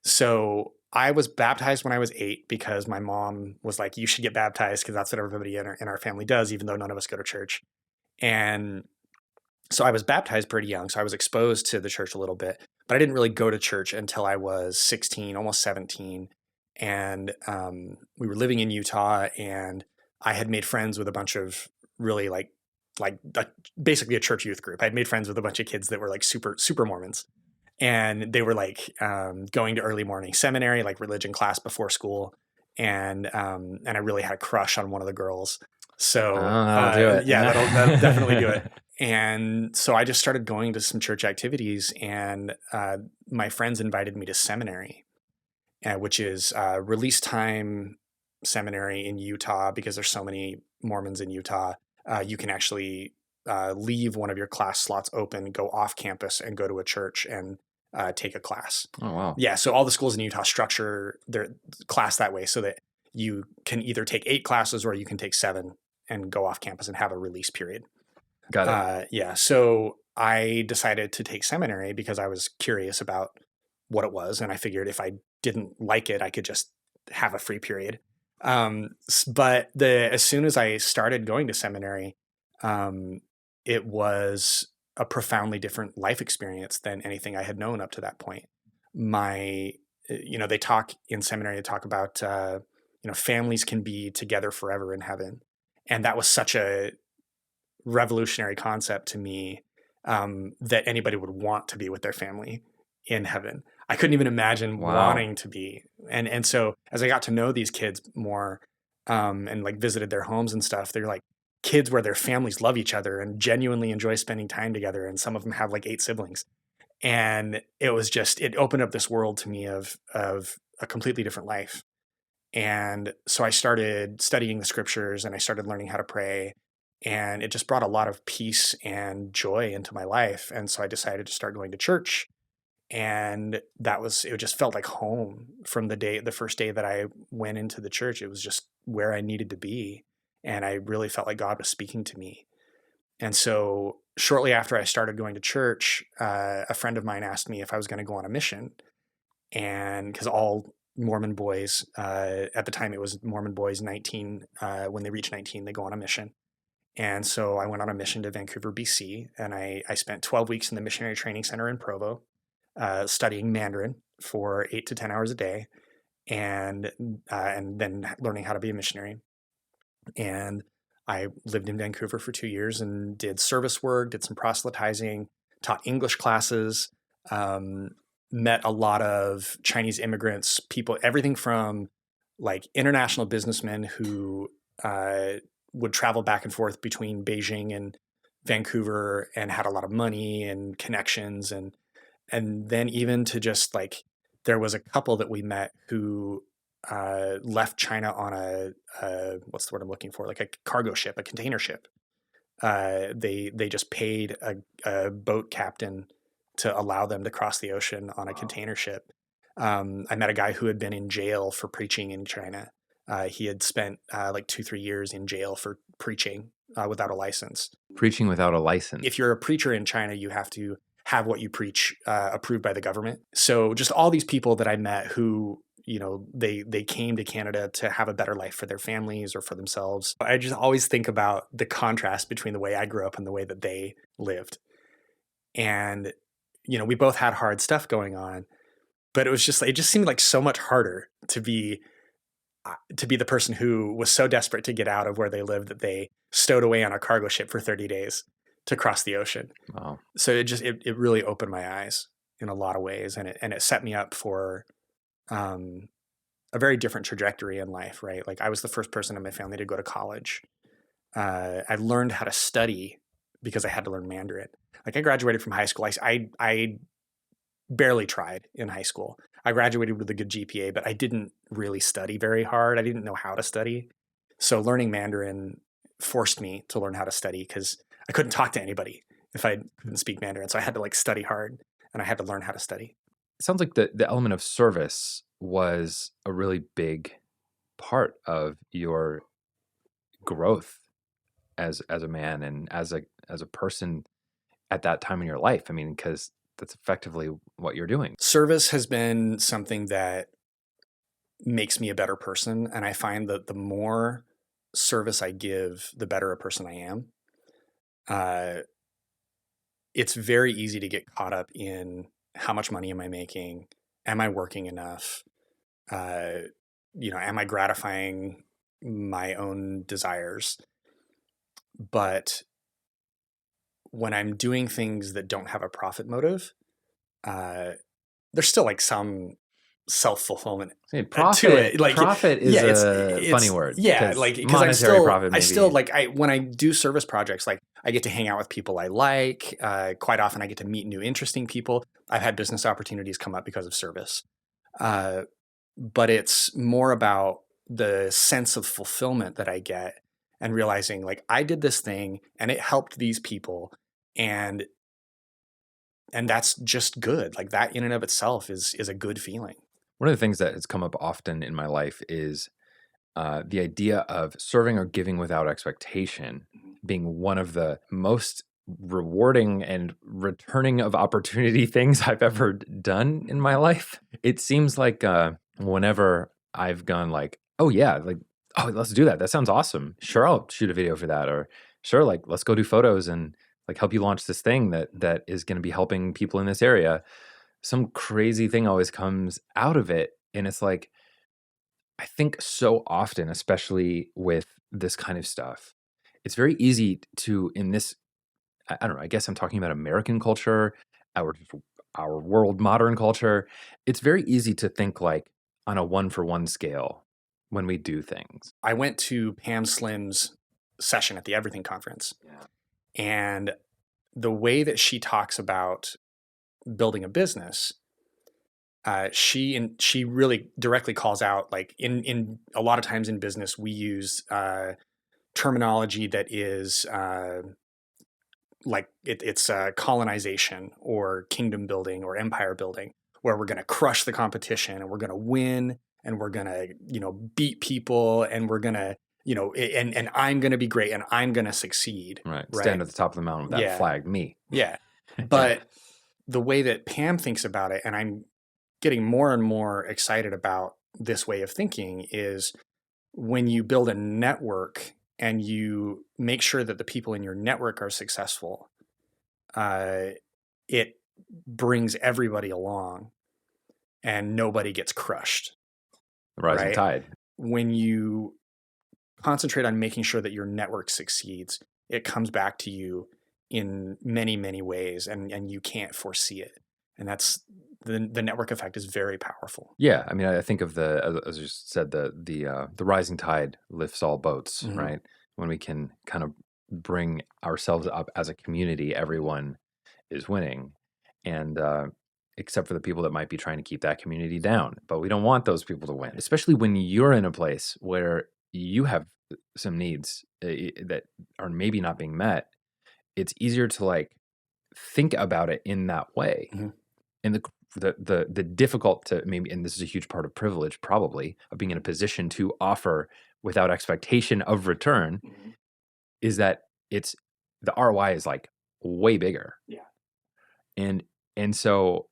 So I was baptized when I was 8 because my mom was like, you should get baptized because that's what everybody in our family does, even though none of us go to church. And so I was baptized pretty young. So I was exposed to the church a little bit, but I didn't really go to church until I was 16, almost 17. And we were living in Utah, and I had made friends with a bunch of really basically a church youth group. I had made friends with a bunch of kids that were like super, super Mormons. And they were like going to early morning seminary, like religion class before school. And I really had a crush on one of the girls. So that'll do it. Yeah, that'll definitely do it. And so I just started going to some church activities, and my friends invited me to seminary, which is release time seminary in Utah. Because there's so many Mormons in Utah, you can actually leave one of your class slots open, go off campus and go to a church and take a class. Oh, wow. Yeah. So all the schools in Utah structure their class that way so that you can either take 8 classes or you can take 7 and go off campus and have a release period. Got it. Yeah. So I decided to take seminary because I was curious about what it was. And I figured if I didn't like it, I could just have a free period. But as soon as I started going to seminary, it was a profoundly different life experience than anything I had known up to that point. They talk in seminary, they talk about, families can be together forever in heaven. And that was such a revolutionary concept to me, that anybody would want to be with their family in heaven. I couldn't even imagine wanting to be. And so as I got to know these kids more, and like visited their homes and stuff, they're like kids where their families love each other and genuinely enjoy spending time together. And some of them have like 8 siblings. And it opened up this world to me of a completely different life. And so I started studying the scriptures and I started learning how to pray. And it just brought a lot of peace and joy into my life. And so I decided to start going to church. And it just felt like home from the first day that I went into the church. It was just where I needed to be. And I really felt like God was speaking to me. And so shortly after I started going to church, a friend of mine asked me if I was going to go on a mission. And because all Mormon boys, at the time it was Mormon boys 19, when they reach 19, they go on a mission. And so I went on a mission to Vancouver, BC, and I spent 12 weeks in the Missionary Training Center in Provo, studying Mandarin for 8 to 10 hours a day, and then learning how to be a missionary. And I lived in Vancouver for 2 years and did service work, did some proselytizing, taught English classes, met a lot of Chinese immigrants, people, everything from like international businessmen who would travel back and forth between Beijing and Vancouver and had a lot of money and connections. And then even to just like, there was a couple that we met who left China on a what's the word I'm looking for? Like a cargo ship, a container ship. They just paid a boat captain to allow them to cross the ocean on a container ship. I met a guy who had been in jail for preaching in China. He had spent like 2-3 years in jail for preaching without a license. Preaching without a license. If you're a preacher in China, you have to have what you preach approved by the government. So just all these people that I met who, they came to Canada to have a better life for their families or for themselves. I just always think about the contrast between the way I grew up and the way that they lived. And, we both had hard stuff going on, but it just seemed like so much harder to be the person who was so desperate to get out of where they lived that they stowed away on a cargo ship for 30 days to cross the ocean. Wow. So it really opened my eyes in a lot of ways. And it set me up for a very different trajectory in life, right? Like I was the first person in my family to go to college. I learned how to study because I had to learn Mandarin. Like I graduated from high school. I barely tried in high school. I graduated with a good GPA, but I didn't really study very hard. I didn't know how to study. So learning Mandarin forced me to learn how to study because I couldn't talk to anybody if I couldn't speak Mandarin. So I had to like study hard and I had to learn how to study. It sounds like the element of service was a really big part of your growth as a man and as a person at that time in your life. I mean, because that's effectively what you're doing. Service has been something that makes me a better person. And I find that the more service I give, the better a person I am. It's very easy to get caught up in how much money am I making? Am I working enough? Am I gratifying my own desires? But when I'm doing things that don't have a profit motive, there's still like some self-fulfillment profit, to it. Like profit is a funny word. Yeah, like because monetary profit. Maybe. When I do service projects, like I get to hang out with people I like. Quite often, I get to meet new, interesting people. I've had business opportunities come up because of service, but it's more about the sense of fulfillment that I get and realizing like I did this thing and it helped these people, and And that's just good. Like that in and of itself is a good feeling. One of the things that has come up often in my life is the idea of serving or giving without expectation being one of the most rewarding and returning of opportunity things I've ever done in my life. It seems like whenever I've gone like, oh yeah, like, oh, let's do that. That sounds awesome. Sure, I'll shoot a video for that. Or sure, like, let's go do photos and like help you launch this thing that is going to be helping people in this area. Some crazy thing always comes out of it. And it's like, I think so often, especially with this kind of stuff, it's very easy to, in this, I don't know, I guess I'm talking about American culture, our our world modern culture. It's very easy to think like on a one for one scale when we do things. I went to Pam Slim's session at the Everything Conference. Yeah. And the way that she talks about building a business, she really directly calls out, like in a lot of times in business, we use terminology that is like it's colonization or kingdom building or empire building, where we're going to crush the competition and we're going to win and we're going to beat people and we're going to and I'm going to be great and I'm going to succeed. Right. Stand at the top of the mountain with that flag, me. Yeah. But the way that Pam thinks about it, and I'm getting more and more excited about this way of thinking, is when you build a network and you make sure that the people in your network are successful, it brings everybody along and nobody gets crushed. The rising tide. When you concentrate on making sure that your network succeeds, it comes back to you in many, many ways, and you can't foresee it. And that's the network effect is very powerful. Yeah, I mean, I think of as you said, the rising tide lifts all boats, Mm-hmm. right? When we can kind of bring ourselves up as a community, everyone is winning, and except for the people that might be trying to keep that community down. But we don't want those people to win, especially when you're in a place where you have some needs that are maybe not being met. It's easier to like think about it in that way. Mm-hmm. And the difficult to maybe, and this is a huge part of privilege probably, of being in a position to offer without expectation of return, Mm-hmm. is that it's the ROI is like way bigger. Yeah. And so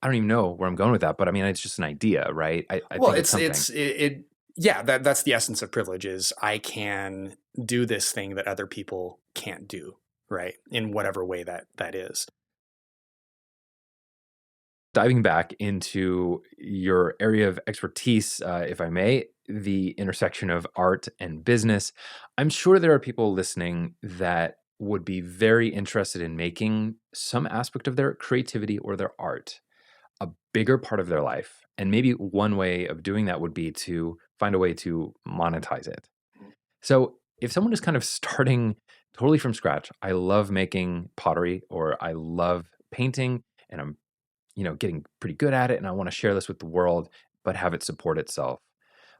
I don't even know where I'm going with that, but I mean, it's just an idea, right? I Well, think it's something. Yeah, that's the essence of privilege, is I can do this thing that other people can't do, right? In whatever way that is. Diving back into your area of expertise, if I may, the intersection of art and business, I'm sure there are people listening that would be very interested in making some aspect of their creativity or their art a bigger part of their life. And maybe one way of doing that would be to find a way to monetize it. So if someone is kind of starting totally from scratch, I love making pottery or I love painting and I'm getting pretty good at it and I want to share this with the world, but have it support itself.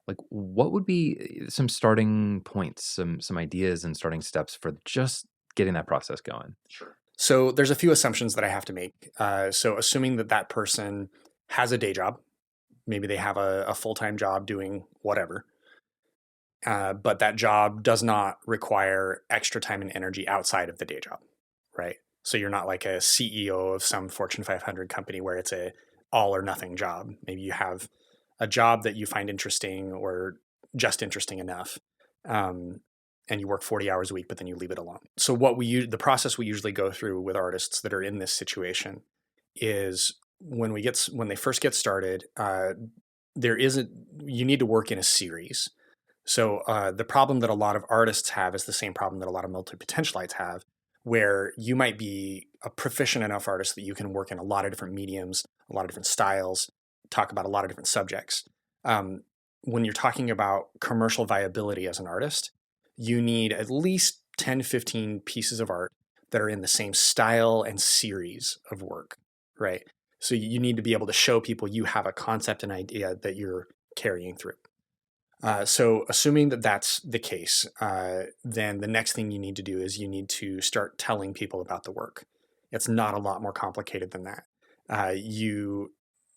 Like, what would be some starting points, some ideas and starting steps for just getting that process going? Sure. So there's a few assumptions that I have to make. So assuming that person has a day job, maybe they have a full-time job doing whatever, but that job does not require extra time and energy outside of the day job, right? So you're not like a CEO of some Fortune 500 company where it's a all or nothing job. Maybe you have a job that you find interesting or just interesting enough, and you work 40 hours a week, but then you leave it alone. So the process we usually go through with artists that are in this situation is when they first get started, you need to work in a series. So the problem that a lot of artists have is the same problem that a lot of multi-potentialites have, where you might be a proficient enough artist that you can work in a lot of different mediums, a lot of different styles, talk about a lot of different subjects. When you're talking about commercial viability as an artist, you need at least 10, 15 pieces of art that are in the same style and series of work, right? So you need to be able to show people you have a concept and idea that you're carrying through. So assuming that that's the case, then the next thing you need to do is you need to start telling people about the work. It's not a lot more complicated than that.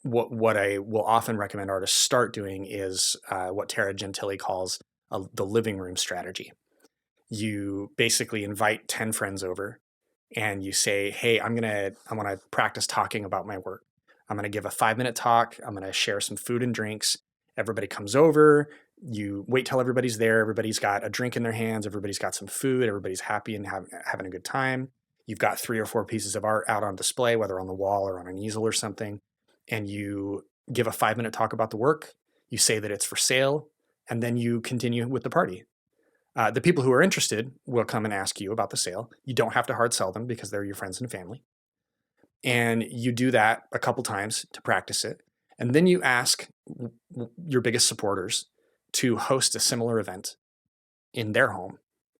What I will often recommend artists start doing is what Tara Gentile calls the living room strategy. You basically invite 10 friends over and you say, hey, I want to practice talking about my work. I'm going to give a 5-minute talk. I'm going to share some food and drinks. Everybody comes over. You wait till everybody's there. Everybody's got a drink in their hands. Everybody's got some food. Everybody's happy and having a good time. You've got 3 or 4 pieces of art out on display, whether on the wall or on an easel or something. And you give a 5-minute talk about the work. You say that it's for sale, and then you continue with the party. The people who are interested will come and ask you about the sale. You don't have to hard sell them because they're your friends and family. And you do that a couple times to practice it. And then you ask your biggest supporters to host a similar event in their home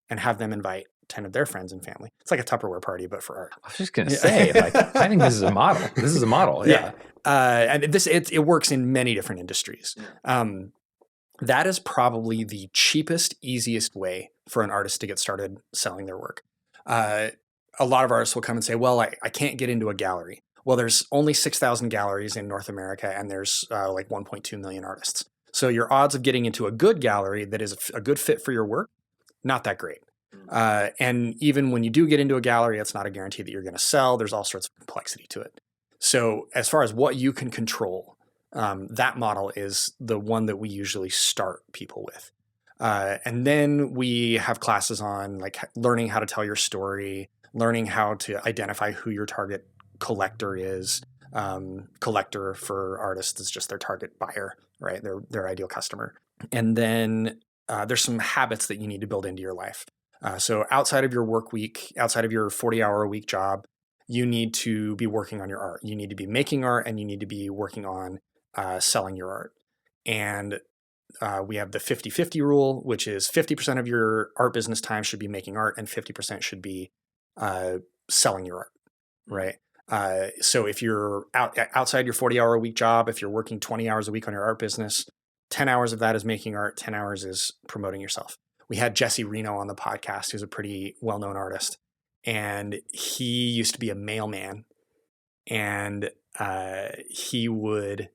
and have them invite 10 of their friends and family. It's like a Tupperware party, but for art. I was just going to say, like, I think this is a model. This is a model. Yeah. And it works in many different industries. That is probably the cheapest, easiest way for an artist to get started selling their work. A lot of artists will come and say, well, I can't get into a gallery. Well, there's only 6,000 galleries in North America, and there's like 1.2 million artists. So your odds of getting into a good gallery that is a good fit for your work, not that great. And even when you do get into a gallery, it's not a guarantee that you're going to sell. There's all sorts of complexity to it. So as far as what you can control, that model is the one that we usually start people with. And then we have classes on like learning how to tell your story, learning how to identify who your target collector is. Collector for artists is just their target buyer, right? Their ideal customer. And then there's some habits that you need to build into your life. So outside of your work week, outside of your 40-hour-a-week job, you need to be working on your art. You need to be making art, and you need to be working on selling your art. And we have the 50-50 rule, which is 50% of your art business time should be making art and 50% should be selling your art, right? So if you're outside your 40-hour-a-week job, if you're working 20 hours a week on your art business, 10 hours of that is making art, 10 hours is promoting yourself. We had Jesse Reno on the podcast, who's a pretty well-known artist, and he used to be a mailman, and he would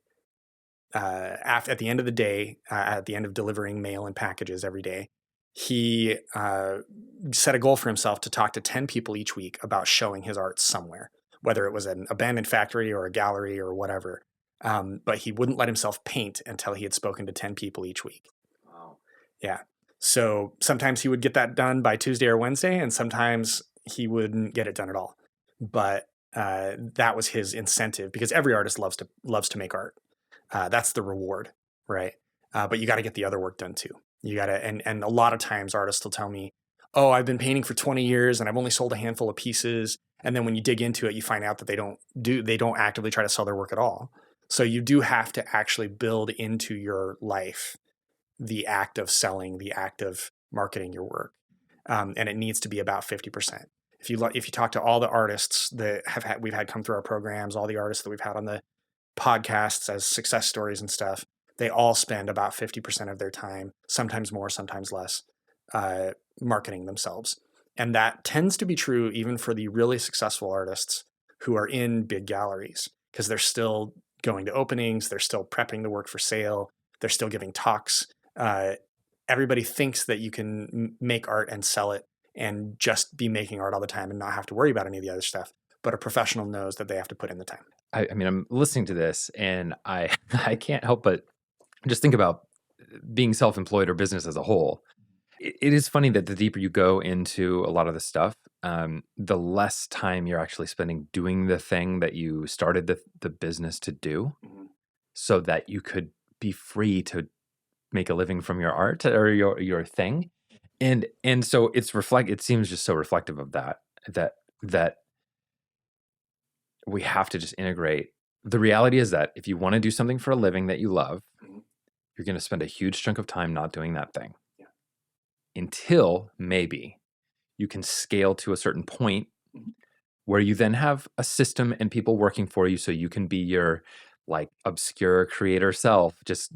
at the end of the day, at the end of delivering mail and packages every day, he set a goal for himself to talk to 10 people each week about showing his art somewhere, whether it was an abandoned factory or a gallery or whatever. But he wouldn't let himself paint until he had spoken to 10 people each week. Wow. Yeah. So sometimes he would get that done by Tuesday or Wednesday, and sometimes he wouldn't get it done at all. But that was his incentive, because every artist loves to make art. That's the reward, right? But you got to get the other work done too. You got to, and a lot of times artists will tell me, oh, I've been painting for 20 years and I've only sold a handful of pieces. And then when you dig into it, you find out that they don't actively try to sell their work at all. So you do have to actually build into your life the act of selling, the act of marketing your work. And it needs to be about 50%. If you talk to all the artists that we've had come through our programs, all the artists that we've had on the podcasts as success stories and stuff, they all spend about 50% of their time, sometimes more, sometimes less, marketing themselves. And that tends to be true even for the really successful artists who are in big galleries, because they're still going to openings, they're still prepping the work for sale, they're still giving talks. Everybody thinks that you can make art and sell it and just be making art all the time and not have to worry about any of the other stuff. But a professional knows that they have to put in the time. I mean, I'm listening to this and I can't help but just think about being self-employed or business as a whole. It is funny that the deeper you go into a lot of this stuff, the less time you're actually spending doing the thing that you started the business to do, so that you could be free to make a living from your art or your thing. And so it seems just so reflective of that we have to just integrate. The reality is that if you want to do something for a living that you love, you're going to spend a huge chunk of time not doing that thing. Yeah. Until maybe you can scale to a certain point where you then have a system and people working for you, so you can be your like obscure creator self, just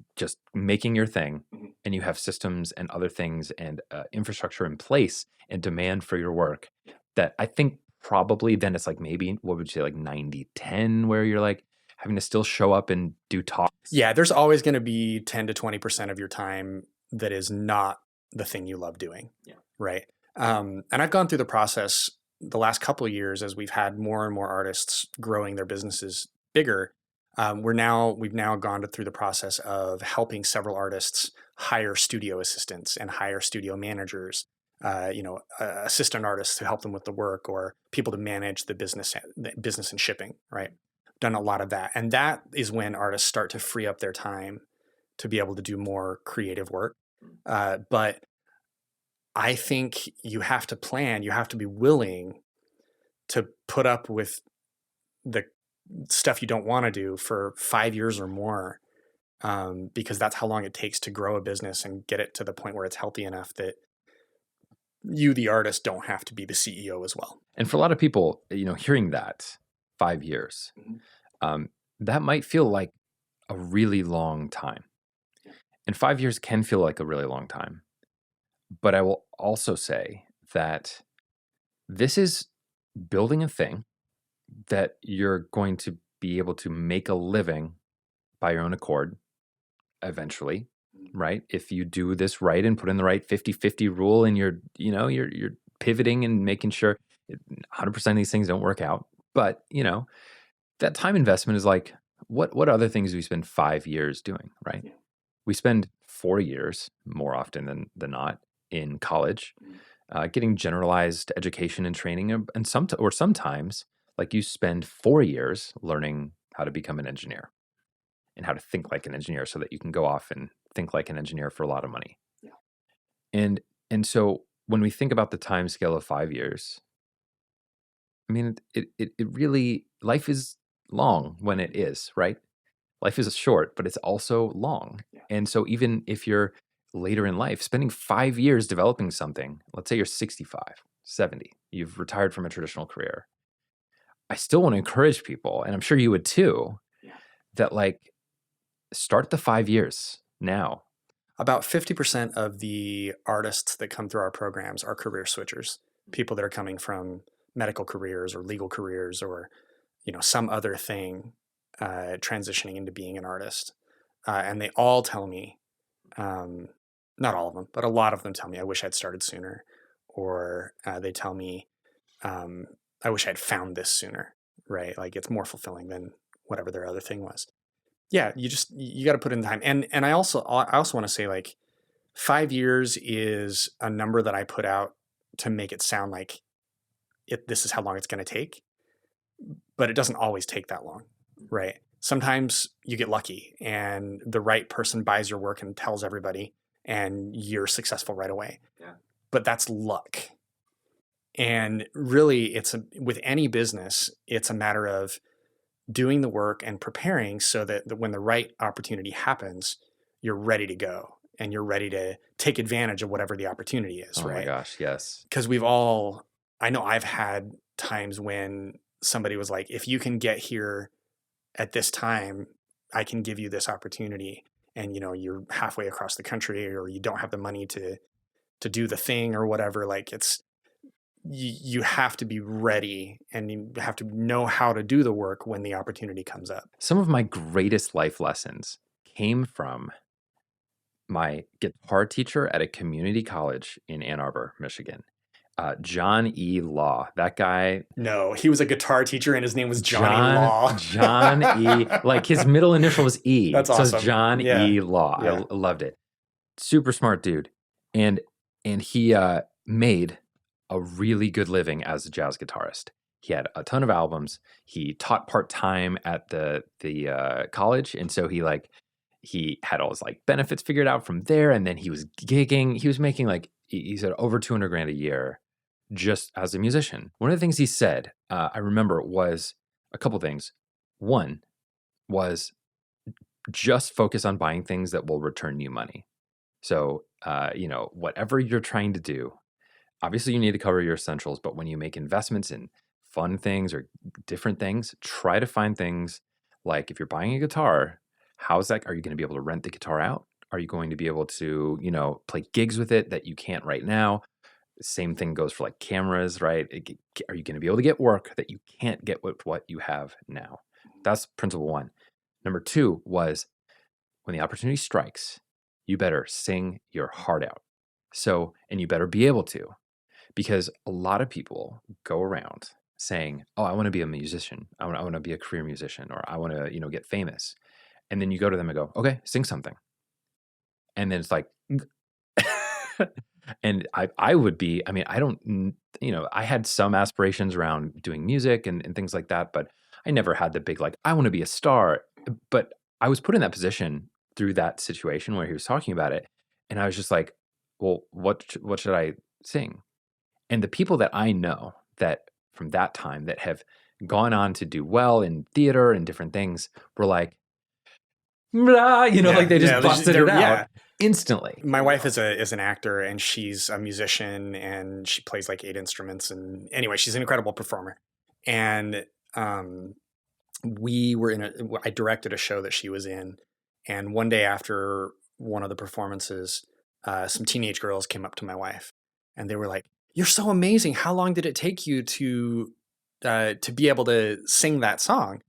making your thing, and you have systems and other things and infrastructure in place and demand for your work that I think probably then it's like maybe, what would you say, like 90-10, where you're like having to still show up and do talks? Yeah, there's always going to be 10 to 20% of your time that is not the thing you love doing. Yeah. Right. And I've gone through the process the last couple of years as we've had more and more artists growing their businesses bigger. We've now gone through the process of helping several artists hire studio assistants and hire studio managers, assistant artists to help them with the work, or people to manage the business and shipping. Right. Done a lot of that. And that is when artists start to free up their time to be able to do more creative work. But I think you have to plan, you have to be willing to put up with the stuff you don't want to do for 5 years or more, because that's how long it takes to grow a business and get it to the point where it's healthy enough that you, the artist, don't have to be the CEO as well. And for a lot of people, hearing that 5 years, that might feel like a really long time. And 5 years can feel like a really long time. But I will also say that this is building a thing that you're going to be able to make a living by your own accord eventually, right? If you do this right and put in the right 50-50 rule, and you're pivoting and making sure 100% of these things don't work out. But, that time investment is like, what other things do we spend 5 years doing, right? Yeah. We spend 4 years more often than not in college, getting generalized education and training, and sometimes like you spend 4 years learning how to become an engineer and how to think like an engineer so that you can go off and think like an engineer for a lot of money. Yeah. And so when we think about the time scale of 5 years, I mean, it really, life is long when it is, right? Life is short, but it's also long. Yeah. And so even if you're later in life, spending 5 years developing something, let's say you're 65, 70, you've retired from a traditional career, I still want to encourage people, and I'm sure you would too, that like start the 5 years now. About 50% of the artists that come through our programs are career switchers, people that are coming from medical careers or legal careers or, some other thing, transitioning into being an artist. And they all tell me, not all of them, but a lot of them tell me, I wish I'd started sooner. Or they tell me, I wish I'd found this sooner, right? Like it's more fulfilling than whatever their other thing was. Yeah, you got to put in time. And I also want to say, like, 5 years is a number that I put out to make it sound like this is how long it's going to take, but it doesn't always take that long, right? Sometimes you get lucky and the right person buys your work and tells everybody and you're successful right away. Yeah. But that's luck. And really, with any business, it's a matter of doing the work and preparing so that when the right opportunity happens, you're ready to go and you're ready to take advantage of whatever the opportunity is, right? Oh my gosh, yes. Because I know I've had times when somebody was like, if you can get here at this time, I can give you this opportunity. And, you're halfway across the country or you don't have the money to do the thing or whatever. Like you have to be ready and you have to know how to do the work when the opportunity comes up. Some of my greatest life lessons came from my guitar teacher at a community college in Ann Arbor, Michigan. John E. Law, that guy. No, he was a guitar teacher and his name was John E. Law. John E. Like his middle initial was E. That's awesome. So it's John E. Law. Yeah. I loved it. Super smart dude. And he made a really good living as a jazz guitarist. He had a ton of albums. He taught part-time at the college. And so he had all his like benefits figured out from there. And then he was gigging. He was making he said over $200,000 a year just as a musician. One of the things he said, I remember, was a couple things. One was just focus on buying things that will return you money. So, whatever you're trying to do, obviously you need to cover your essentials, but when you make investments in fun things or different things, try to find things like, if you're buying a guitar, are you going to be able to rent the guitar out? Are you going to be able to, play gigs with it that you can't right now? Same thing goes for like cameras, right? Are you going to be able to get work that you can't get with what you have now? That's principle one. Number two was, when the opportunity strikes, you better sing your heart out. So, and you better be able to, because a lot of people go around saying, "Oh, I want to be a musician. I want to be a career musician, or I want to, get famous." And then you go to them and go, "Okay, sing something." And then it's like, and I would be, I mean, I don't, I had some aspirations around doing music and things like that, but I never had the big, like, I want to be a star. But I was put in that position through that situation where he was talking about it. And I was just like, well, what should I sing? And the people that I know that from that time that have gone on to do well in theater and different things were like, like they just busted it out instantly. My wife is an actor, and she's a musician, and she plays like 8 instruments. And anyway, she's an incredible performer. And I directed a show that she was in. And one day after one of the performances, some teenage girls came up to my wife, and they were like, "You're so amazing. How long did it take you to be able to sing that song?"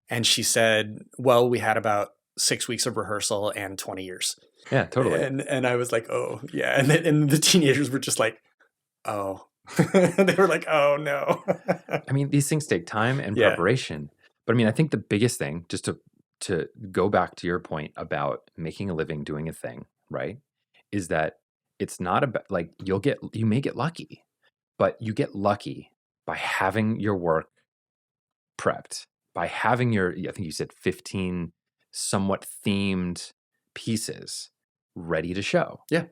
And she said, "Well, we had about 6 weeks of rehearsal and 20 years. Yeah, totally. And I was like, "Oh, yeah." And the teenagers were just like, "Oh." They were like, "Oh, no." I mean, these things take time and preparation. But I mean, I think the biggest thing, just to go back to your point about making a living doing a thing, right, is that it's not about, like, you may get lucky, but you get lucky by having your work prepped, by having I think you said 15 somewhat themed pieces ready to show. Yeah.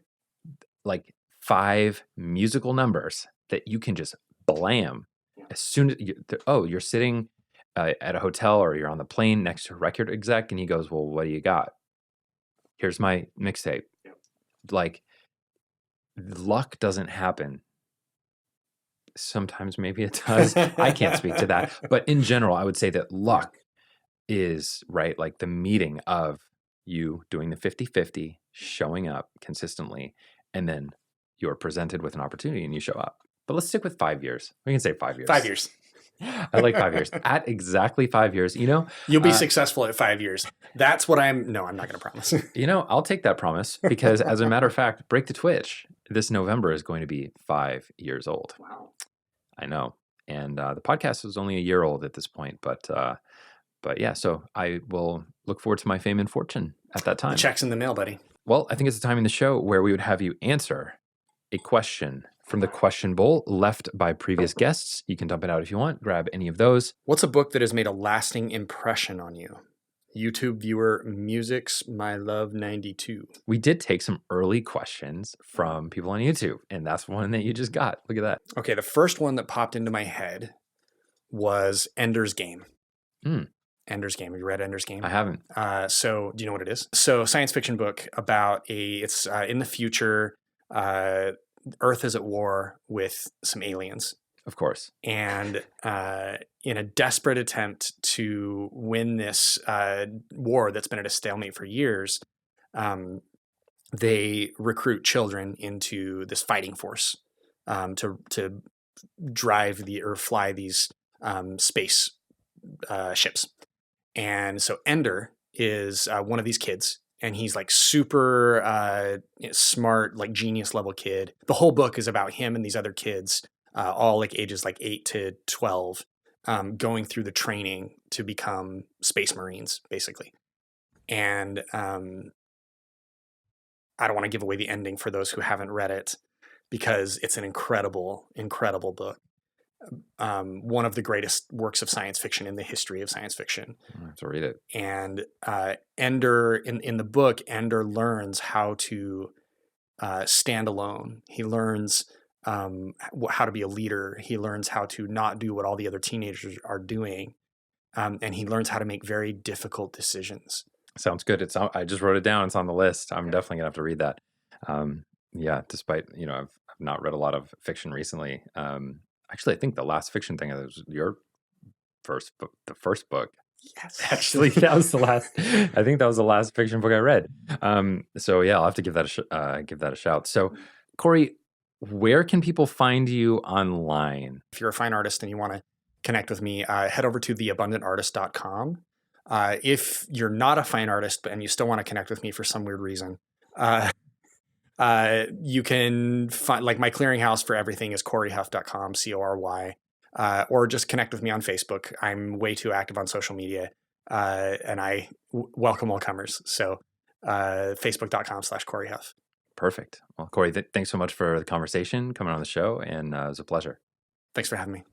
Like 5 musical numbers that you can just blam as soon as you're sitting at a hotel, or you're on the plane next to a record exec, and he goes, "Well, what do you got? Here's my mixtape." Yeah. Like, luck doesn't happen. Sometimes maybe it does. I can't speak to that. But in general, I would say that luck is, right, like the meeting of you doing the 50-50, showing up consistently, and then you're presented with an opportunity and you show up. But let's stick with 5 years. We can say 5 years. 5 years. I like 5 years. At exactly 5 years, you'll be successful at 5 years. That's what I'm not going to promise. I'll take that promise, because as a matter of fact, Break the Twitch this November is going to be 5 years old. Wow. I know. And the podcast is only a year old at this point, but yeah, so I will look forward to my fame and fortune at that time. The check's in the mail, buddy. Well, I think it's a time in the show where we would have you answer a question from the question bowl left by previous guests. You can dump it out if you want. Grab any of those. What's a book that has made a lasting impression on you? YouTube viewer Music's My Love 92. We did take some early questions from people on YouTube, and that's one that you just got. Look at that. Okay, the first one that popped into my head was Ender's Game. Ender's Game. Have you read Ender's Game? I haven't. So do you know what it is? So science fiction book about it's in the future. Earth is at war with some aliens. Of course. And in a desperate attempt to win this war that's been at a stalemate for years, they recruit children into this fighting force to drive or fly these space ships. And so Ender is one of these kids, and he's like super smart, like genius level kid. The whole book is about him and these other kids, all like ages like 8 to 12, going through the training to become space marines, basically. And I don't want to give away the ending for those who haven't read it, because it's an incredible, incredible book. One of the greatest works of science fiction in the history of science fiction. I have to read it. And Ender, in the book, Ender learns how to stand alone. He learns how to be a leader. He learns how to not do what all the other teenagers are doing. And he learns how to make very difficult decisions. Sounds good. I just wrote it down. It's on the list. I'm definitely gonna have to read that. Yeah, despite I've not read a lot of fiction recently. Actually, I think the last fiction thing was your first book, the first book. Yes, actually, that was the last. I think that was the last fiction book I read. So yeah, I'll have to give that a shout. So, Cory, Where can people find you online? If you're a fine artist and you want to connect with me, head over to theabundantartist.com. If you're not a fine artist and you still want to connect with me for some weird reason, you can find, like, my clearinghouse for everything is coryhuff.com, Cory, or just connect with me on Facebook. I'm way too active on social media, and I welcome all comers. So facebook.com/coryhuff. Perfect. Well, Cory, thanks so much for the conversation, coming on the show, and it was a pleasure. Thanks for having me.